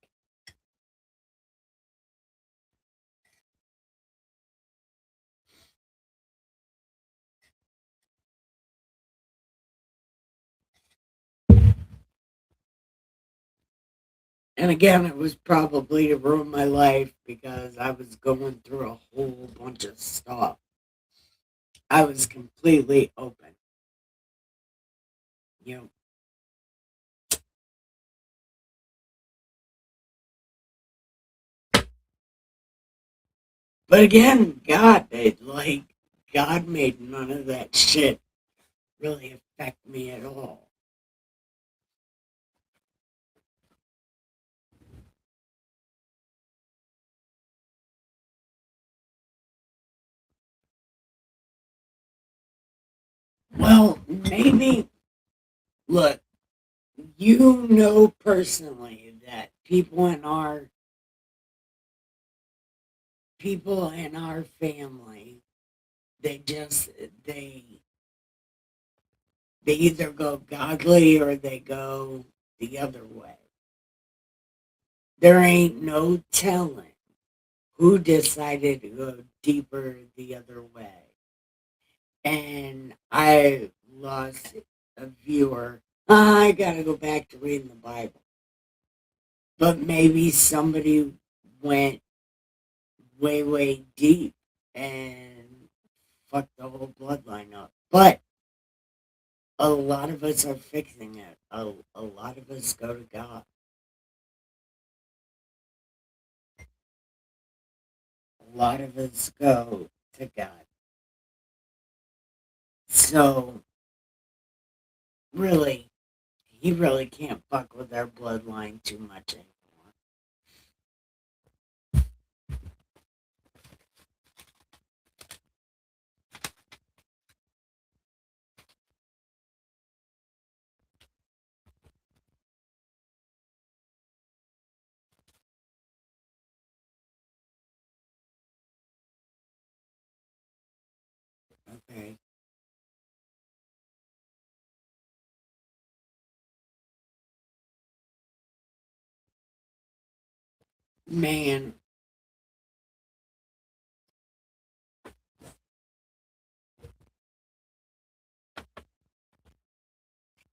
And again, it was probably to ruin my life because I was going through a whole bunch of stuff. I was completely open. You know, but again, God made none of that shit really affect me at all. Well, maybe, look, you know personally that people in our family, they just they either go godly or they go the other way. There ain't no telling who decided to go deeper the other way. And I lost a viewer. I gotta go back to reading the Bible. But maybe somebody went way, way deep and fucked the whole bloodline up. But a lot of us are fixing it. A lot of us go to God. A lot of us go to God. So, really, he really can't fuck with our bloodline too much anymore. Okay? Man,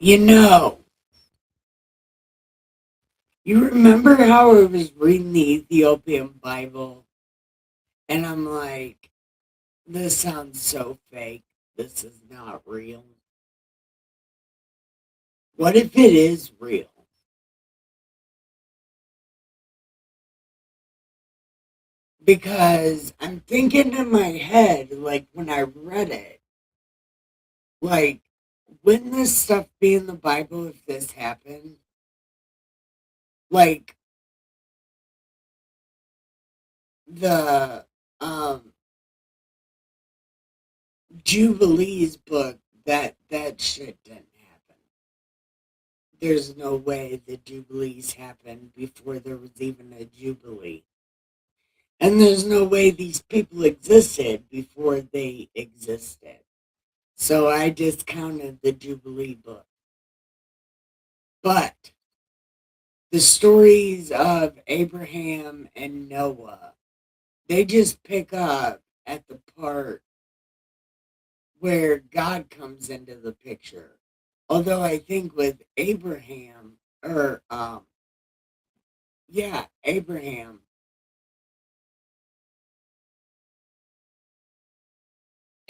you know, you remember how I was reading the Ethiopian Bible and I'm like, this sounds so fake. This is not real. What if it is real? Because I'm thinking in my head, like when I read it, like, wouldn't this stuff be in the Bible if this happened? Like the Jubilees book, that shit didn't happen. There's no way the Jubilees happened before there was even a Jubilee. And there's no way these people existed before they existed. So I discounted the Jubilee book. But the stories of Abraham and Noah, they just pick up at the part where God comes into the picture. Although I think with Abraham, or yeah, Abraham,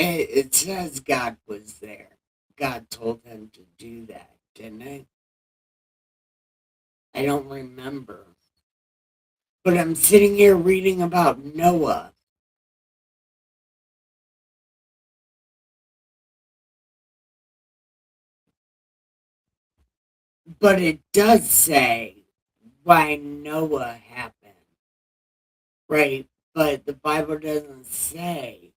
it says God was there. God told him to do that, didn't it? I don't remember. But I'm sitting here reading about Noah. But it does say why Noah happened, right? But the Bible doesn't say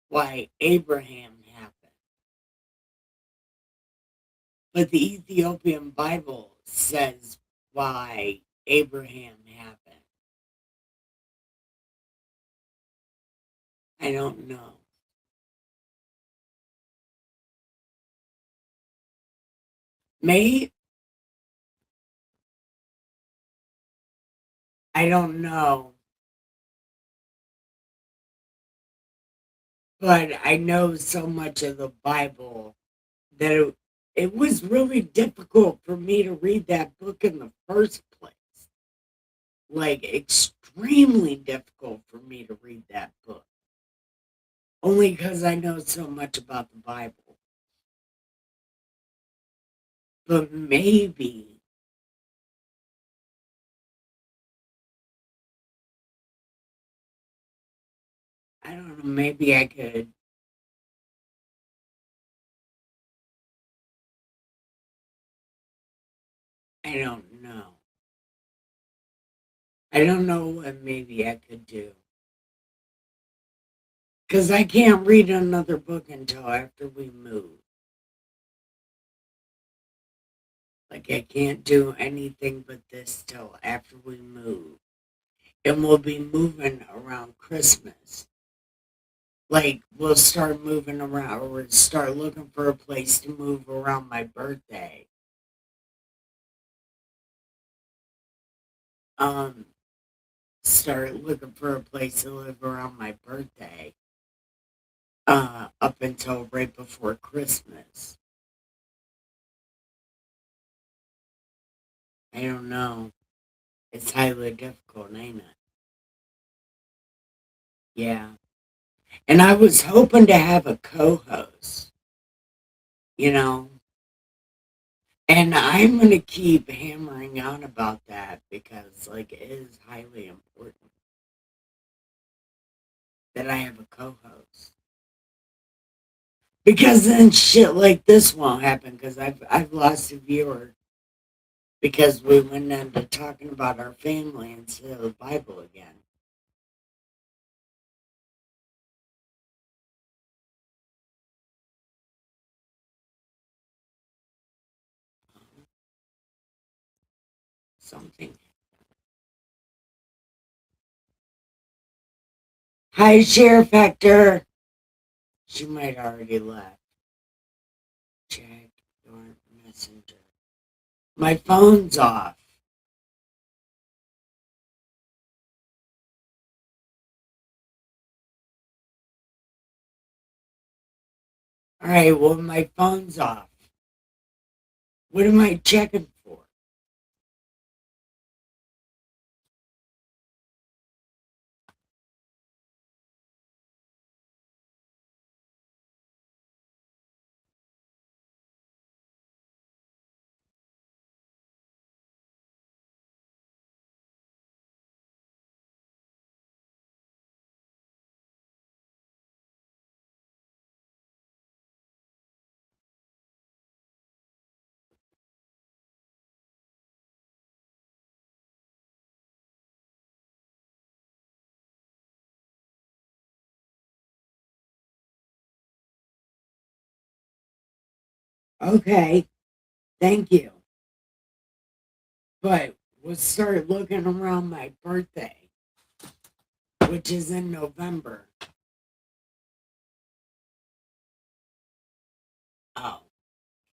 why Abraham happened. But the Ethiopian Bible says why Abraham happen? I don't know. May I don't know, but I know so much of the Bible that it was really difficult for me to read that book in the first place. Like, extremely difficult for me to read that book. Only because I know so much about the Bible. But maybe, I don't know, maybe I could. I don't know. I don't know what maybe I could do. Because I can't read another book until after we move. Like, I can't do anything but this till after we move. And we'll be moving around Christmas. Like, we'll start moving around, or we'll start looking for a place to move around my birthday. Um, Start looking for a place to live around my birthday. Up until right before Christmas. I don't know. It's highly difficult, ain't it? Yeah. And I was hoping to have a co-host, you know, and I'm going to keep hammering on about that because, like, it is highly important that I have a co-host. Because then shit like this won't happen because I've lost a viewer because we went into talking about our family instead of the Bible again. Something. Hi, Sheriff Hector. She might already left. Check your messenger. My phone's off. All right, well, my phone's off. What am I checking for? Okay, thank you. But we'll start looking around my birthday, which is in November. Oh,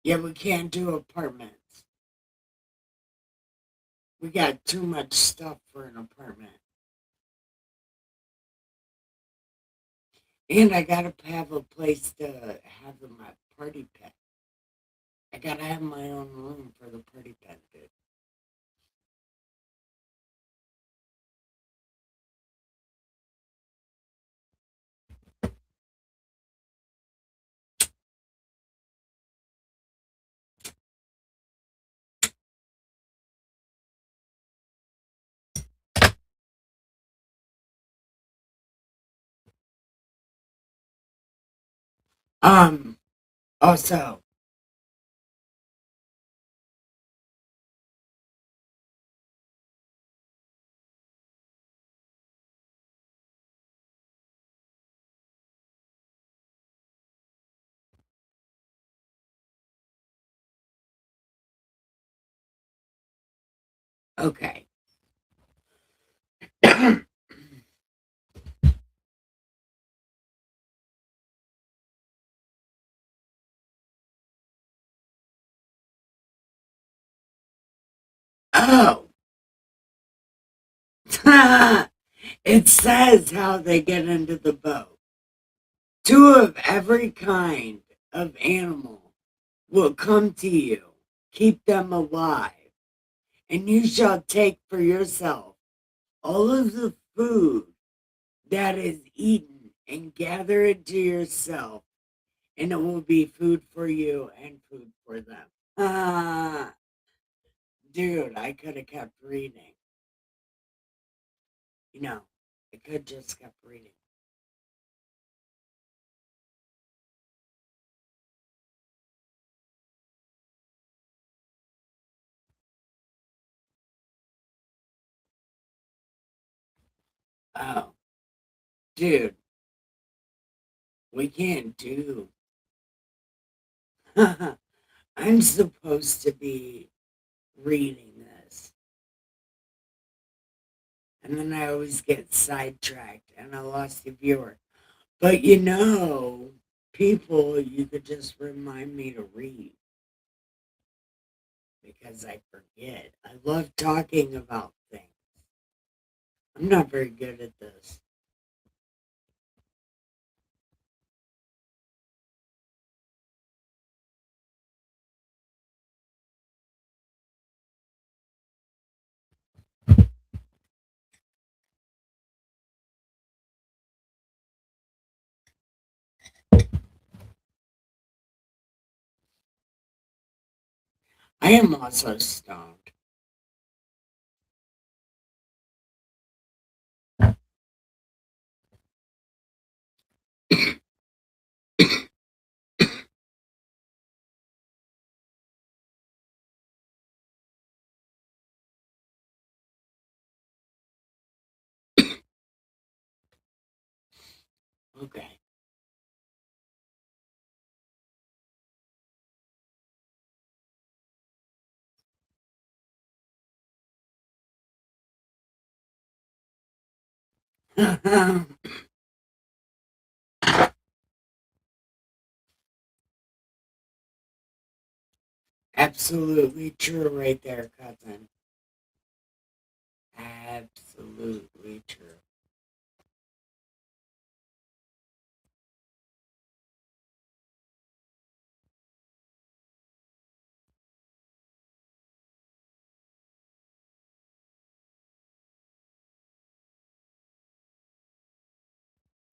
yeah, we can't do apartments. We got too much stuff for an apartment. And I gotta have a place to have my party pet. I gotta have my own room for the party pet, dude. Also, okay. Oh, it says how they get into the boat. Two of every kind of animal will come to you. Keep them alive, and you shall take for yourself all of the food that is eaten and gather it to yourself, and it will be food for you and food for them. Dude, I could have kept reading. I could just kept reading. Oh, dude, we can't do. I'm supposed to be reading this, and then I always get sidetracked and I lost the viewer. But people, you could just remind me to read because I forget. I love talking about things. I'm not very good at this. I am also stoned. Okay. Absolutely true right there, cousin. Absolutely true.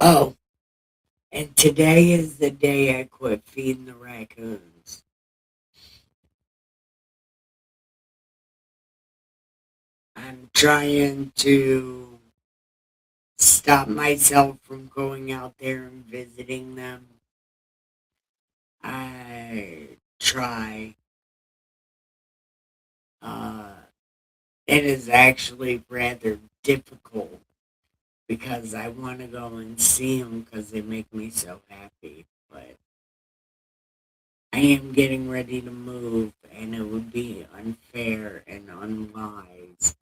Oh, and today is the day I quit feeding the raccoons. I'm trying to stop myself from going out there and visiting them. I try. Uh, it is actually rather difficult because I want to go and see them because they make me so happy. But I am getting ready to move, and it would be unfair and unwise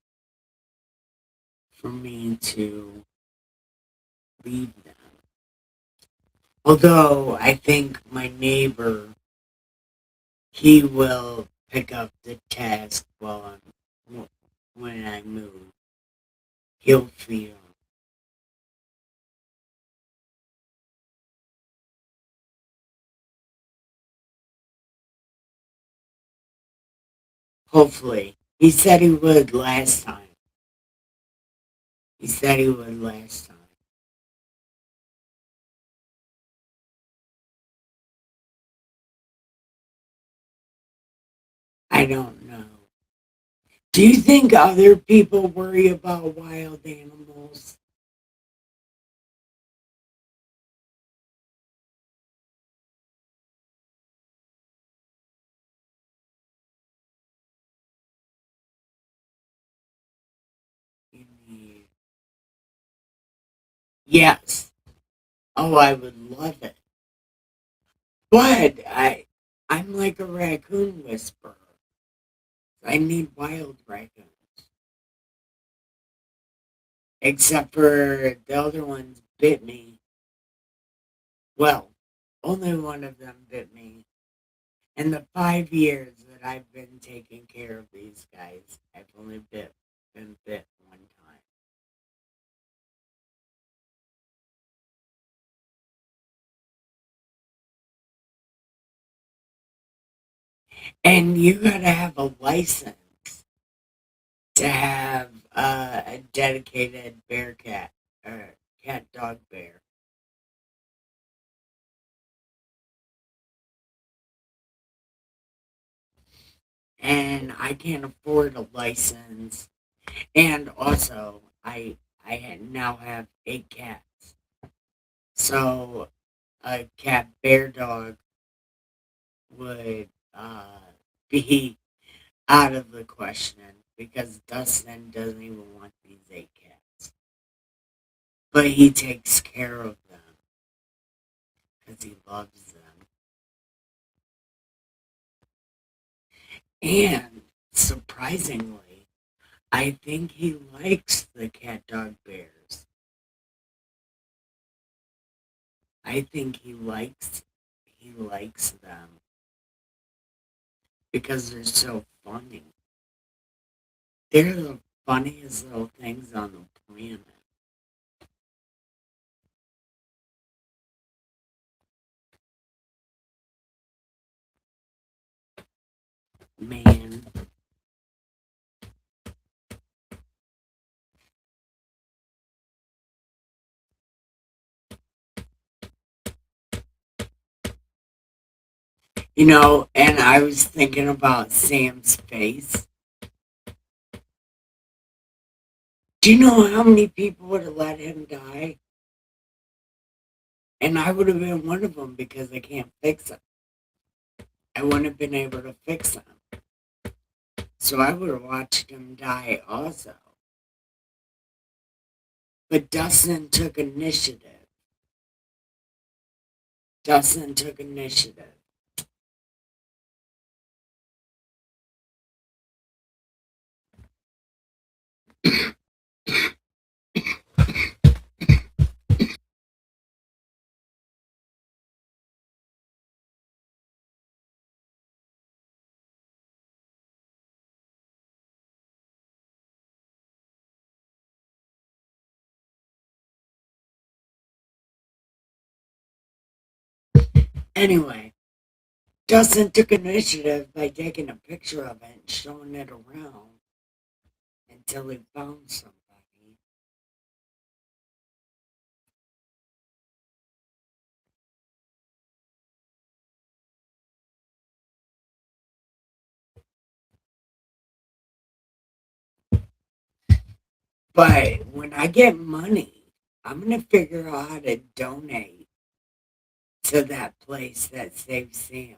for me to leave them. Although I think my neighbor, he will pick up the task when I move. He'll feed them. Hopefully. He said he would last time. He said he would last time. I don't know. Do you think other people worry about wild animals? Yes. Oh, I would love it. But I'm like a raccoon whisperer. I need wild raccoons. except for the other ones bit me. Well, only one of them bit me. In the 5 years that I've been taking care of these guys, I've only been bit one time. And you gotta have a license to have a dedicated bear cat or cat dog bear. And I can't afford a license. And also, now have 8 cats. So a cat bear dog would be out of the question because Dustin doesn't even want these 8 cats. But he takes care of them because he loves them. And surprisingly, I think he likes the cat dog bears. I think he likes them because they're so funny. They're the funniest little things on the planet. Man. You know, and I was thinking about Sam's face. Do you know how many people would have let him die? And I would have been one of them because I can't fix him. I wouldn't have been able to fix him. So I would have watched him die also. But Dustin took initiative. Dustin took initiative. Anyway, Dustin took initiative by taking a picture of it and showing it around until he found somebody. But when I get money, I'm going to figure out how to donate to that place that saved Sam.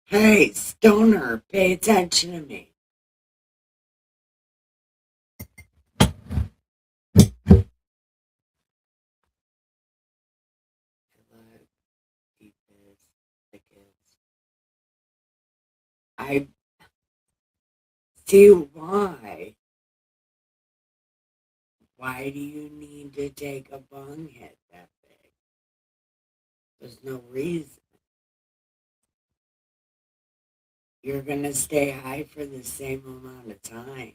Hey, Stoner, pay attention to me. I see why. Why do you need to take a bong hit that big? There's no reason. You're going to stay high for the same amount of time.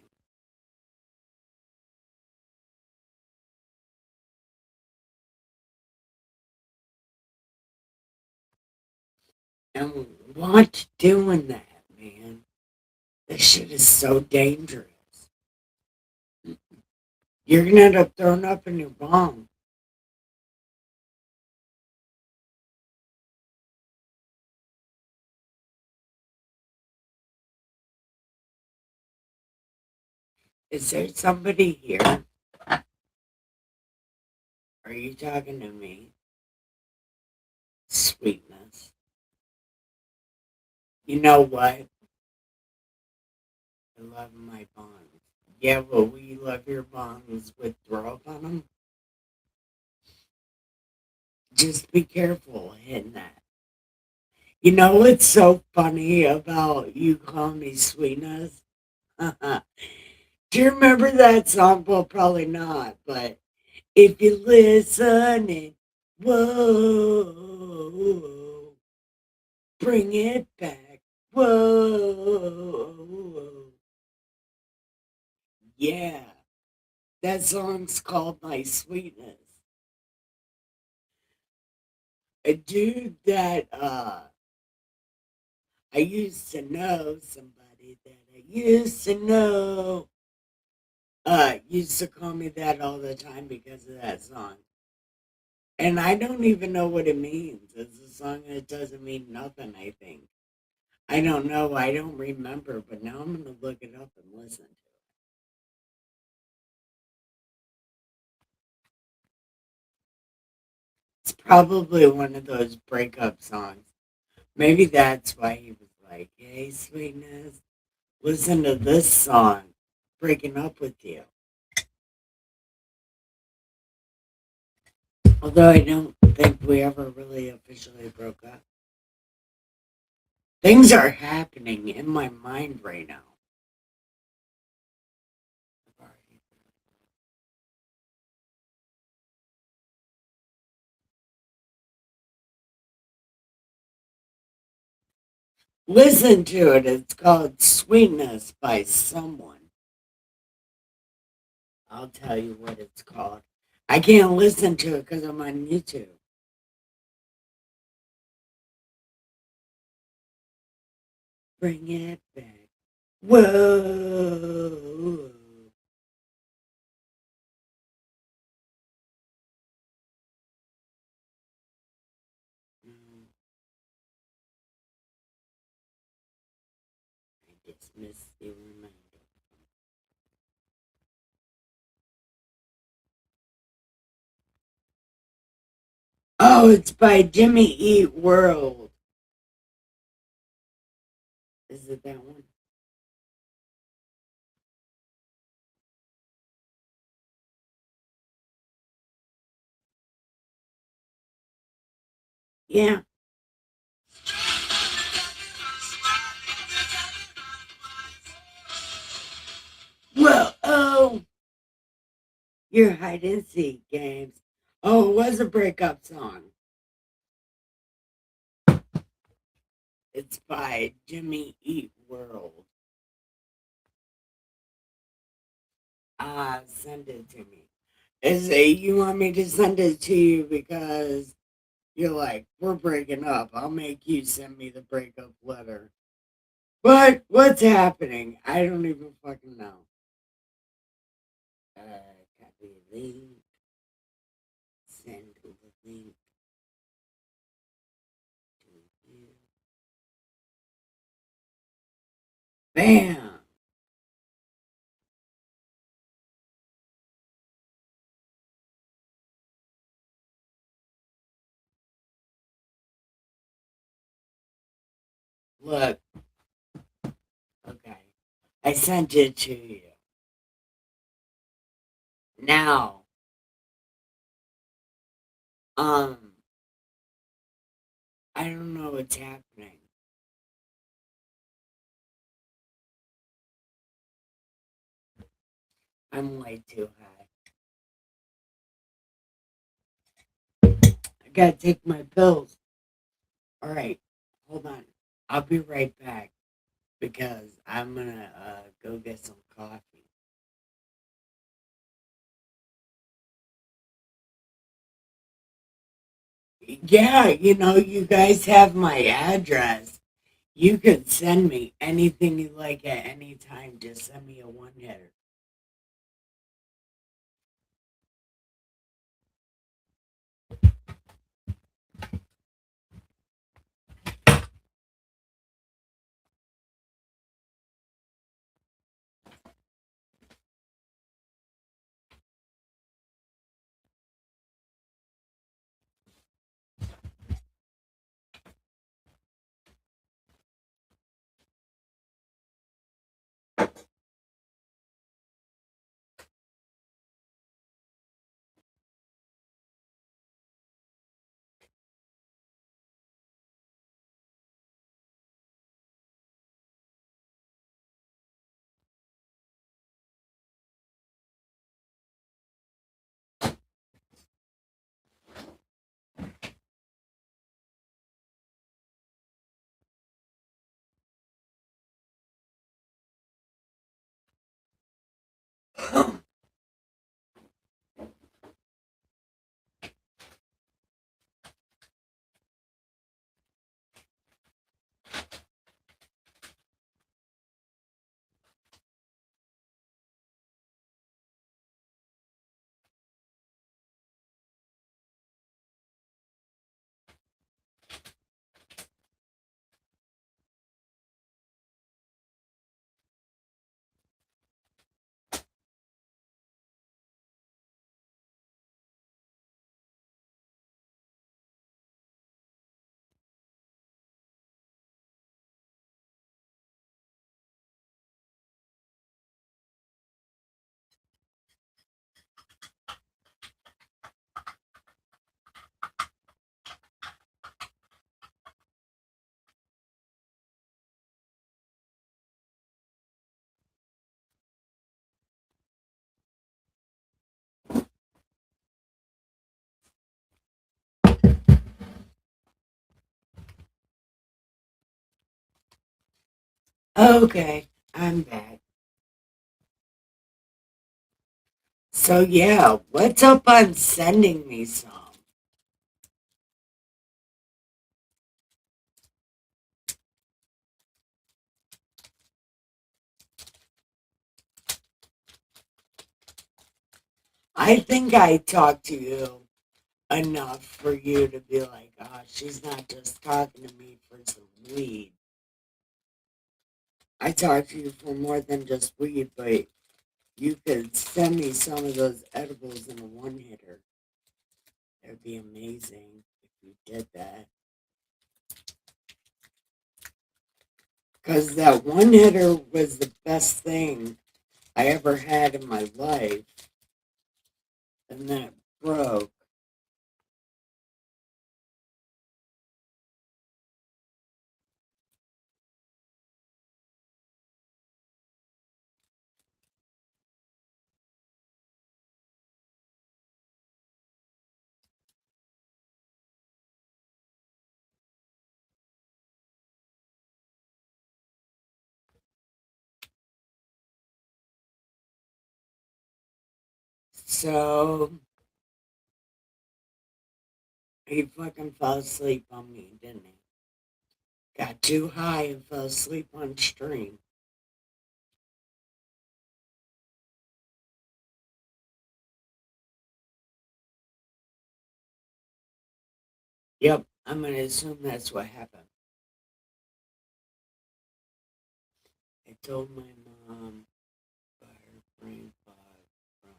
And watch doing that, man. This shit is so dangerous. You're going to end up throwing up in your bong. Is there somebody here? Are you talking to me? Sweetness. You know what? love my bongs. Yeah, well, we love your bongs with throw up on them. Just be careful hitting that. You know what's so funny about you calling me sweetness? Do you remember that song? Well, probably not, but if you're listening, whoa, bring it back, whoa. Yeah, that song's called My Sweetness. A dude that I used to know, somebody that I used to know, used to call me that all the time because of that song. And I don't even know what it means. It's a song that doesn't mean nothing, I think. I don't know. I don't remember, but now I'm going to look it up and listen to it. It's probably one of those breakup songs. Maybe that's why he was like, hey, sweetness, listen to this song, breaking up with you. Although I don't think we ever really officially broke up. Things are happening in my mind right now. Listen to it. It's called Sweetness by Someone. I'll tell you what it's called. I can't listen to it because I'm on YouTube. Bring it back. Whoa. I dismiss the reminder. Oh, it's by Jimmy Eat World. Is it that one? Yeah. Well, oh, your hide and seek games. Oh, it was a breakup song. It's by Jimmy Eat World. Send it to me. Is it you want me to send it to you because you're like, we're breaking up. I'll make you send me the breakup letter. But what's happening? I don't even fucking know. Copy link. Send the link to you. Bam! Look, okay. I sent it to you. Now, um, I don't know what's happening. I'm way too high. I gotta take my pills. All right, hold on. I'll be right back because I'm gonna go get some coffee. Yeah, you guys have my address. You could send me anything you like at any time. Just send me a one hitter. Okay, I'm back. So yeah, what's up on sending me some? I think I talked to you enough for you to be like, oh, she's not just talking to me for some weed. I talked to you for more than just weed, but you could send me some of those edibles in a one hitter. That'd be amazing if you did that. Because that one hitter was the best thing I ever had in my life. And that broke. So he fucking fell asleep on me, didn't he? Got too high and fell asleep on stream. Yep, I'm going to assume that's what happened. I told my mom about her brain fog from.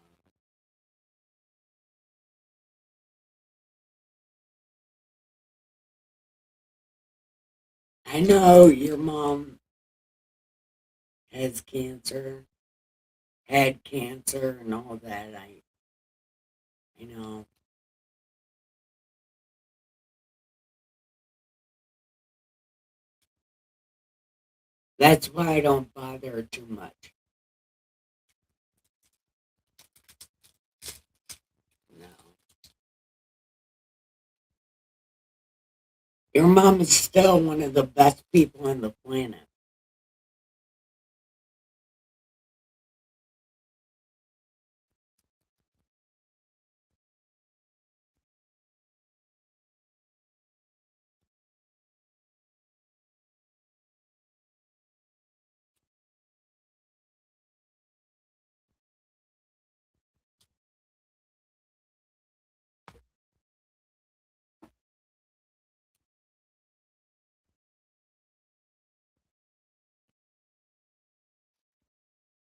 I know your mom has cancer, had cancer, and all that. I know. That's why I don't bother her too much. No. Your mom is still one of the best people on the planet.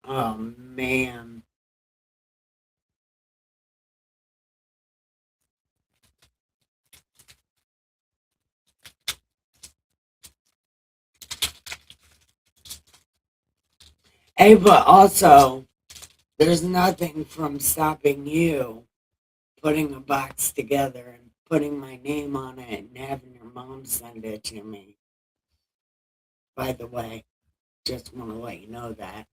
Oh, man. Hey, but also, there's nothing from stopping you putting a box together and putting my name on it and having your mom send it to me. By the way, just want to let you know that.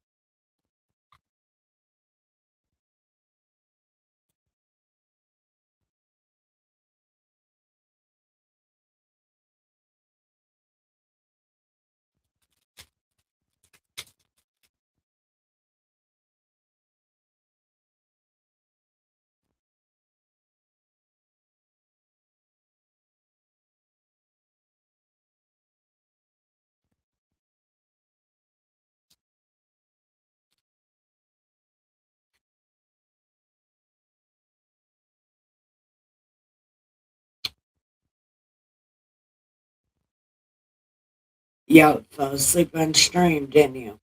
Yo, fell asleep on stream, didn't you?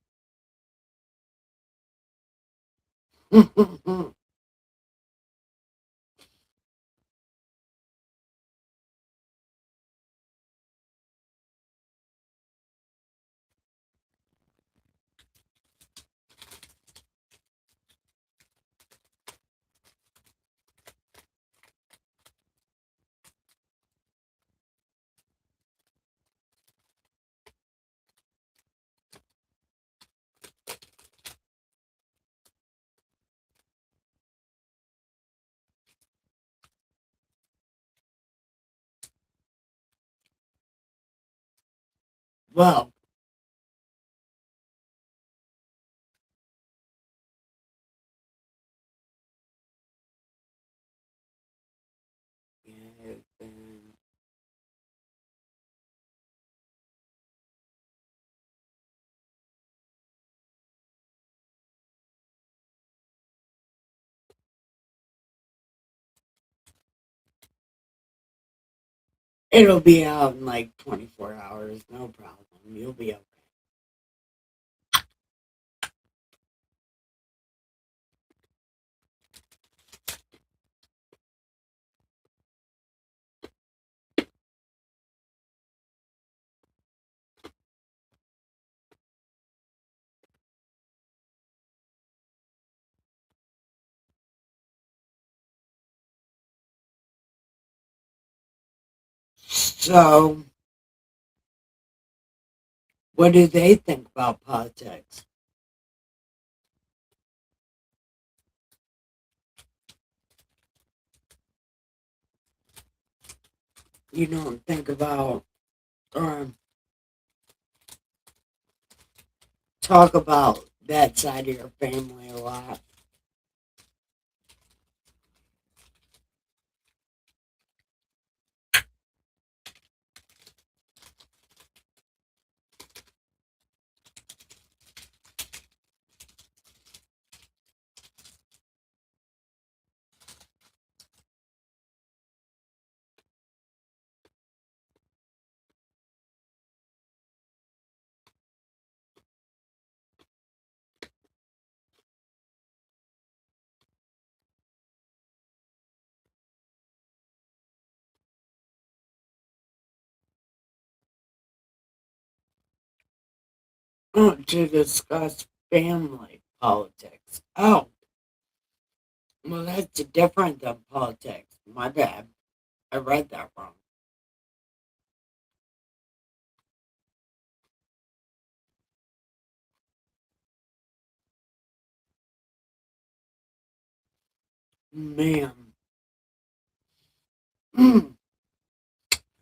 Well, It'll be out in like 24 hours. No problem. You'll be okay. So, what do they think about politics? You don't think about or talk about that side of your family a lot. To discuss family politics. Oh, well, that's different than politics. My bad. I read that wrong. Man.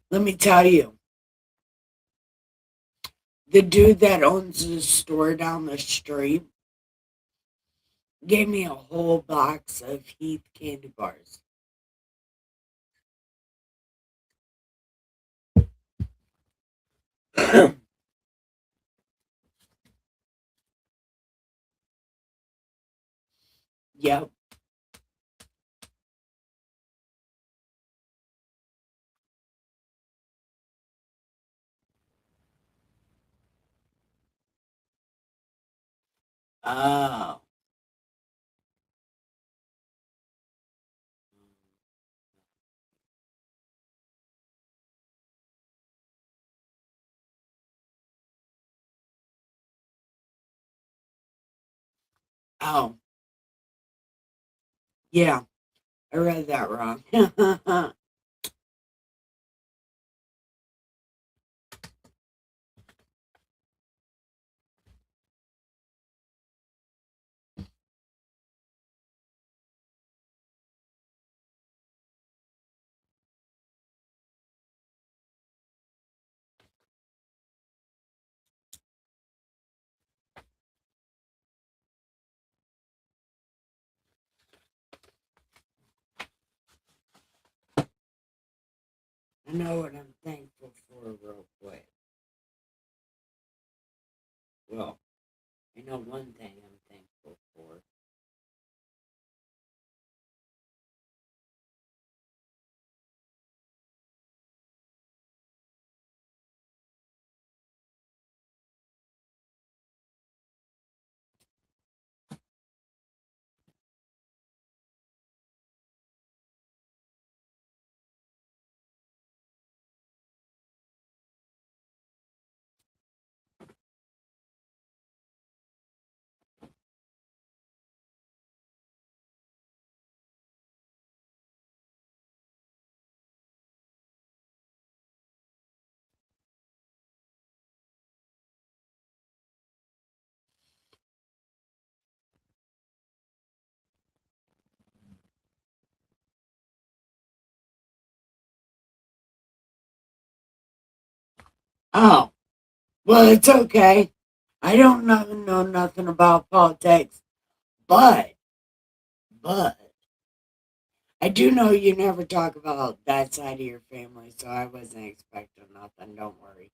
Let me tell you, the dude that owns the store down the street gave me a whole box of Heath candy bars. Yep. Oh. Oh. Yeah. I read that wrong. I know what I'm thankful for real quick. Well, I know one thing I'm thankful for. Oh, well, it's okay. I don't know nothing about politics, but, but, I do know you never talk about that side of your family, so I wasn't expecting nothing. Don't worry.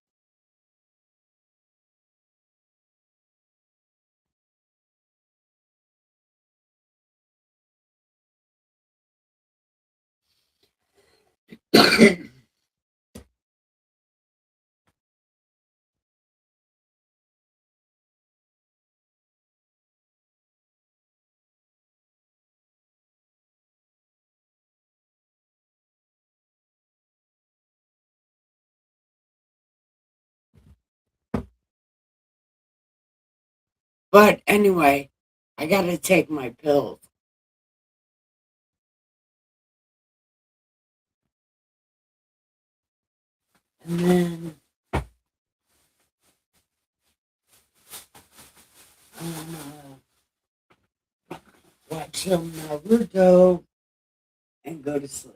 But anyway, I gotta take my pills. And then I'm gonna watch some Naruto and go to sleep.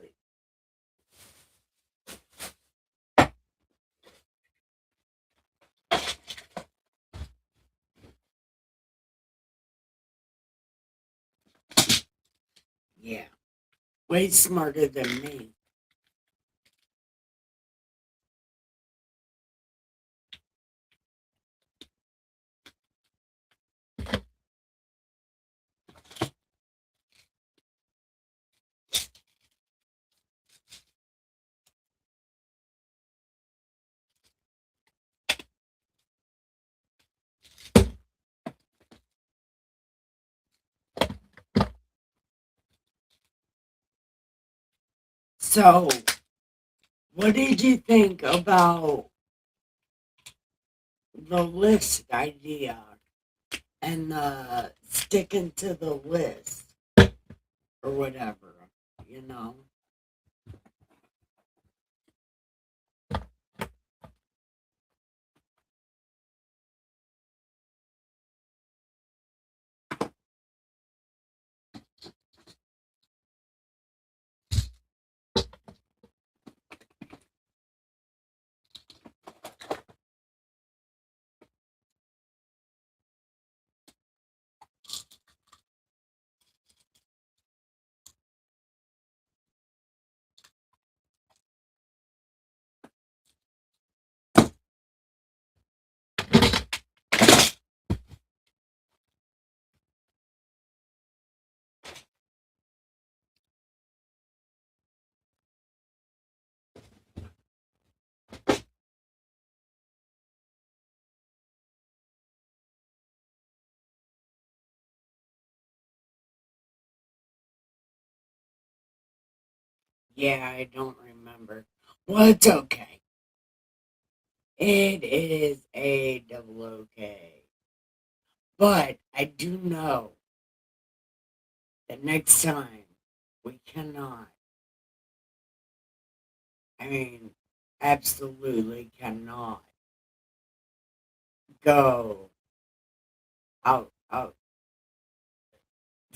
Yeah, way smarter than me. So, what did you think about the list idea and sticking to the list or whatever, you know? Yeah, I don't remember. Well, it's okay. It is a double okay. But I do know that next time we cannot, I mean, absolutely cannot go out.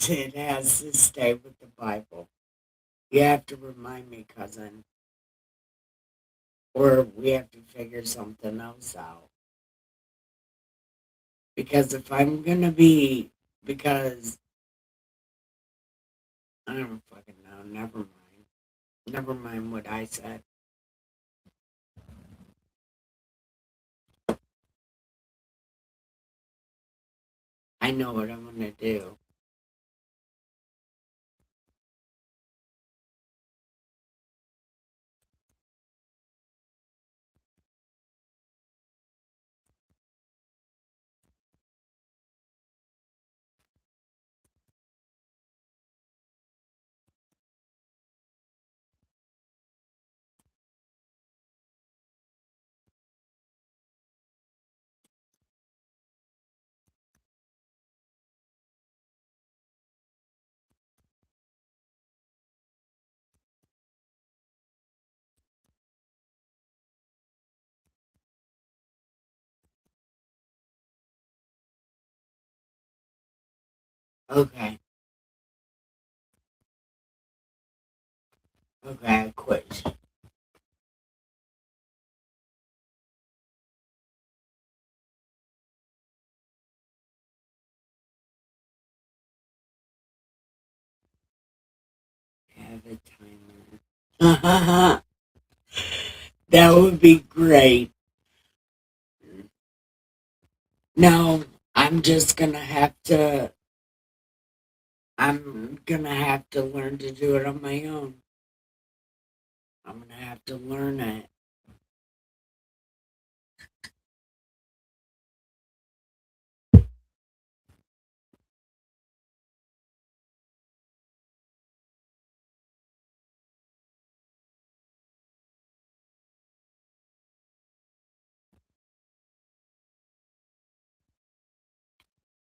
It has to stay with the Bible. You have to remind me, cousin, or we have to figure something else out. Because if I'm gonna be, because I don't fucking know, never mind. Never mind what I said. I know what I'm gonna do. Okay. Okay, I quit. Have a timer. That would be great. No, I'm just gonna have to. I'm gonna have to learn to do it on my own. I'm gonna have to learn it.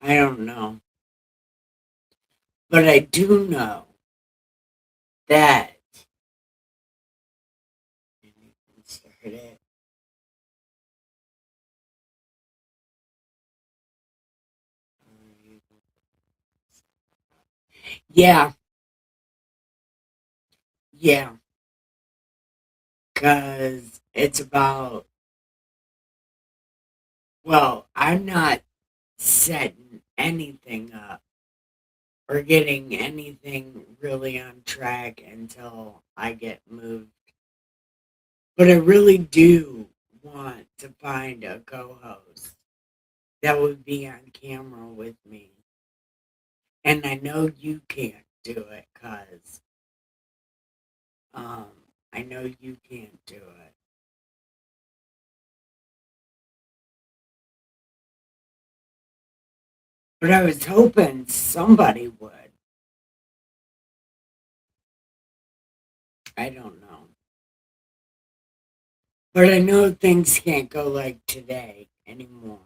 I don't know. But I do know that yeah, yeah, because it's about, well, I'm not setting anything up or getting anything really on track until I get moved. But I really do want to find a co-host that would be on camera with me. And I know you can't do it because I know you can't do it. But I was hoping somebody would. I don't know. But I know things can't go like today anymore.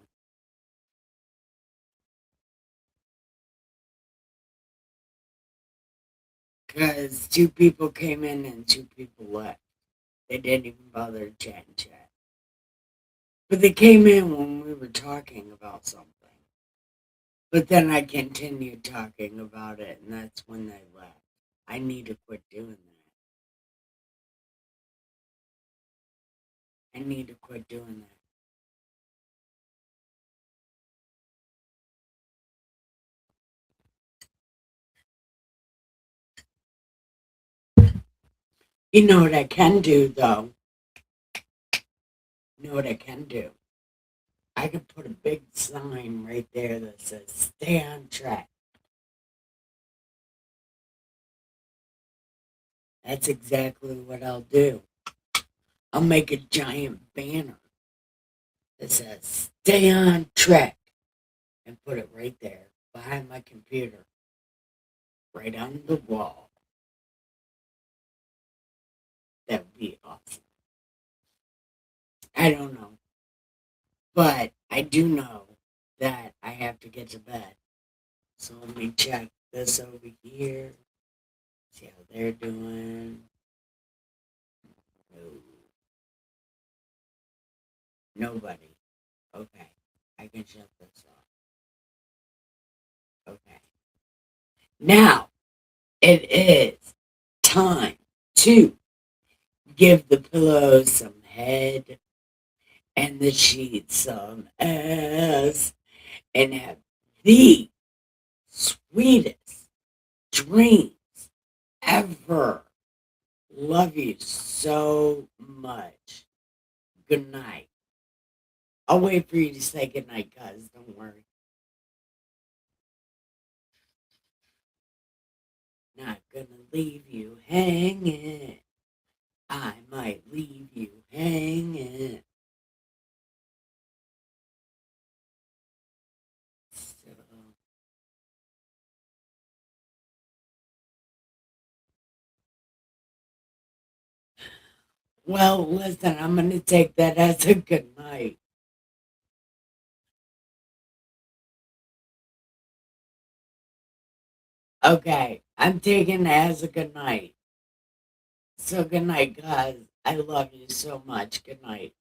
Because two people came in and two people left. They didn't even bother to chat and chat. But they came in when we were talking about something. But then I continued talking about it, and that's when they left. I need to quit doing that. I need to quit doing that. You know what I can do, though? You know what I can do? I can put a big sign right there that says, stay on track. That's exactly what I'll do. I'll make a giant banner that says, stay on track, and put it right there behind my computer, right on the wall. That would be awesome. I don't know. But I do know that I have to get to bed. So let me check this over here. See how they're doing. No. Nobody. Okay. I can shut this off. Okay. Now it is time to give the pillows some head and the sheets some ass and have the sweetest dreams ever. Love you so much. Good night. I'll wait for you to say good night, guys. Don't worry. Not gonna leave you hanging. I might leave you hanging. So, well, listen, I'm gonna take that as a good night. Okay, I'm taking it as a good night. So good night, guys. I love you so much. Good night.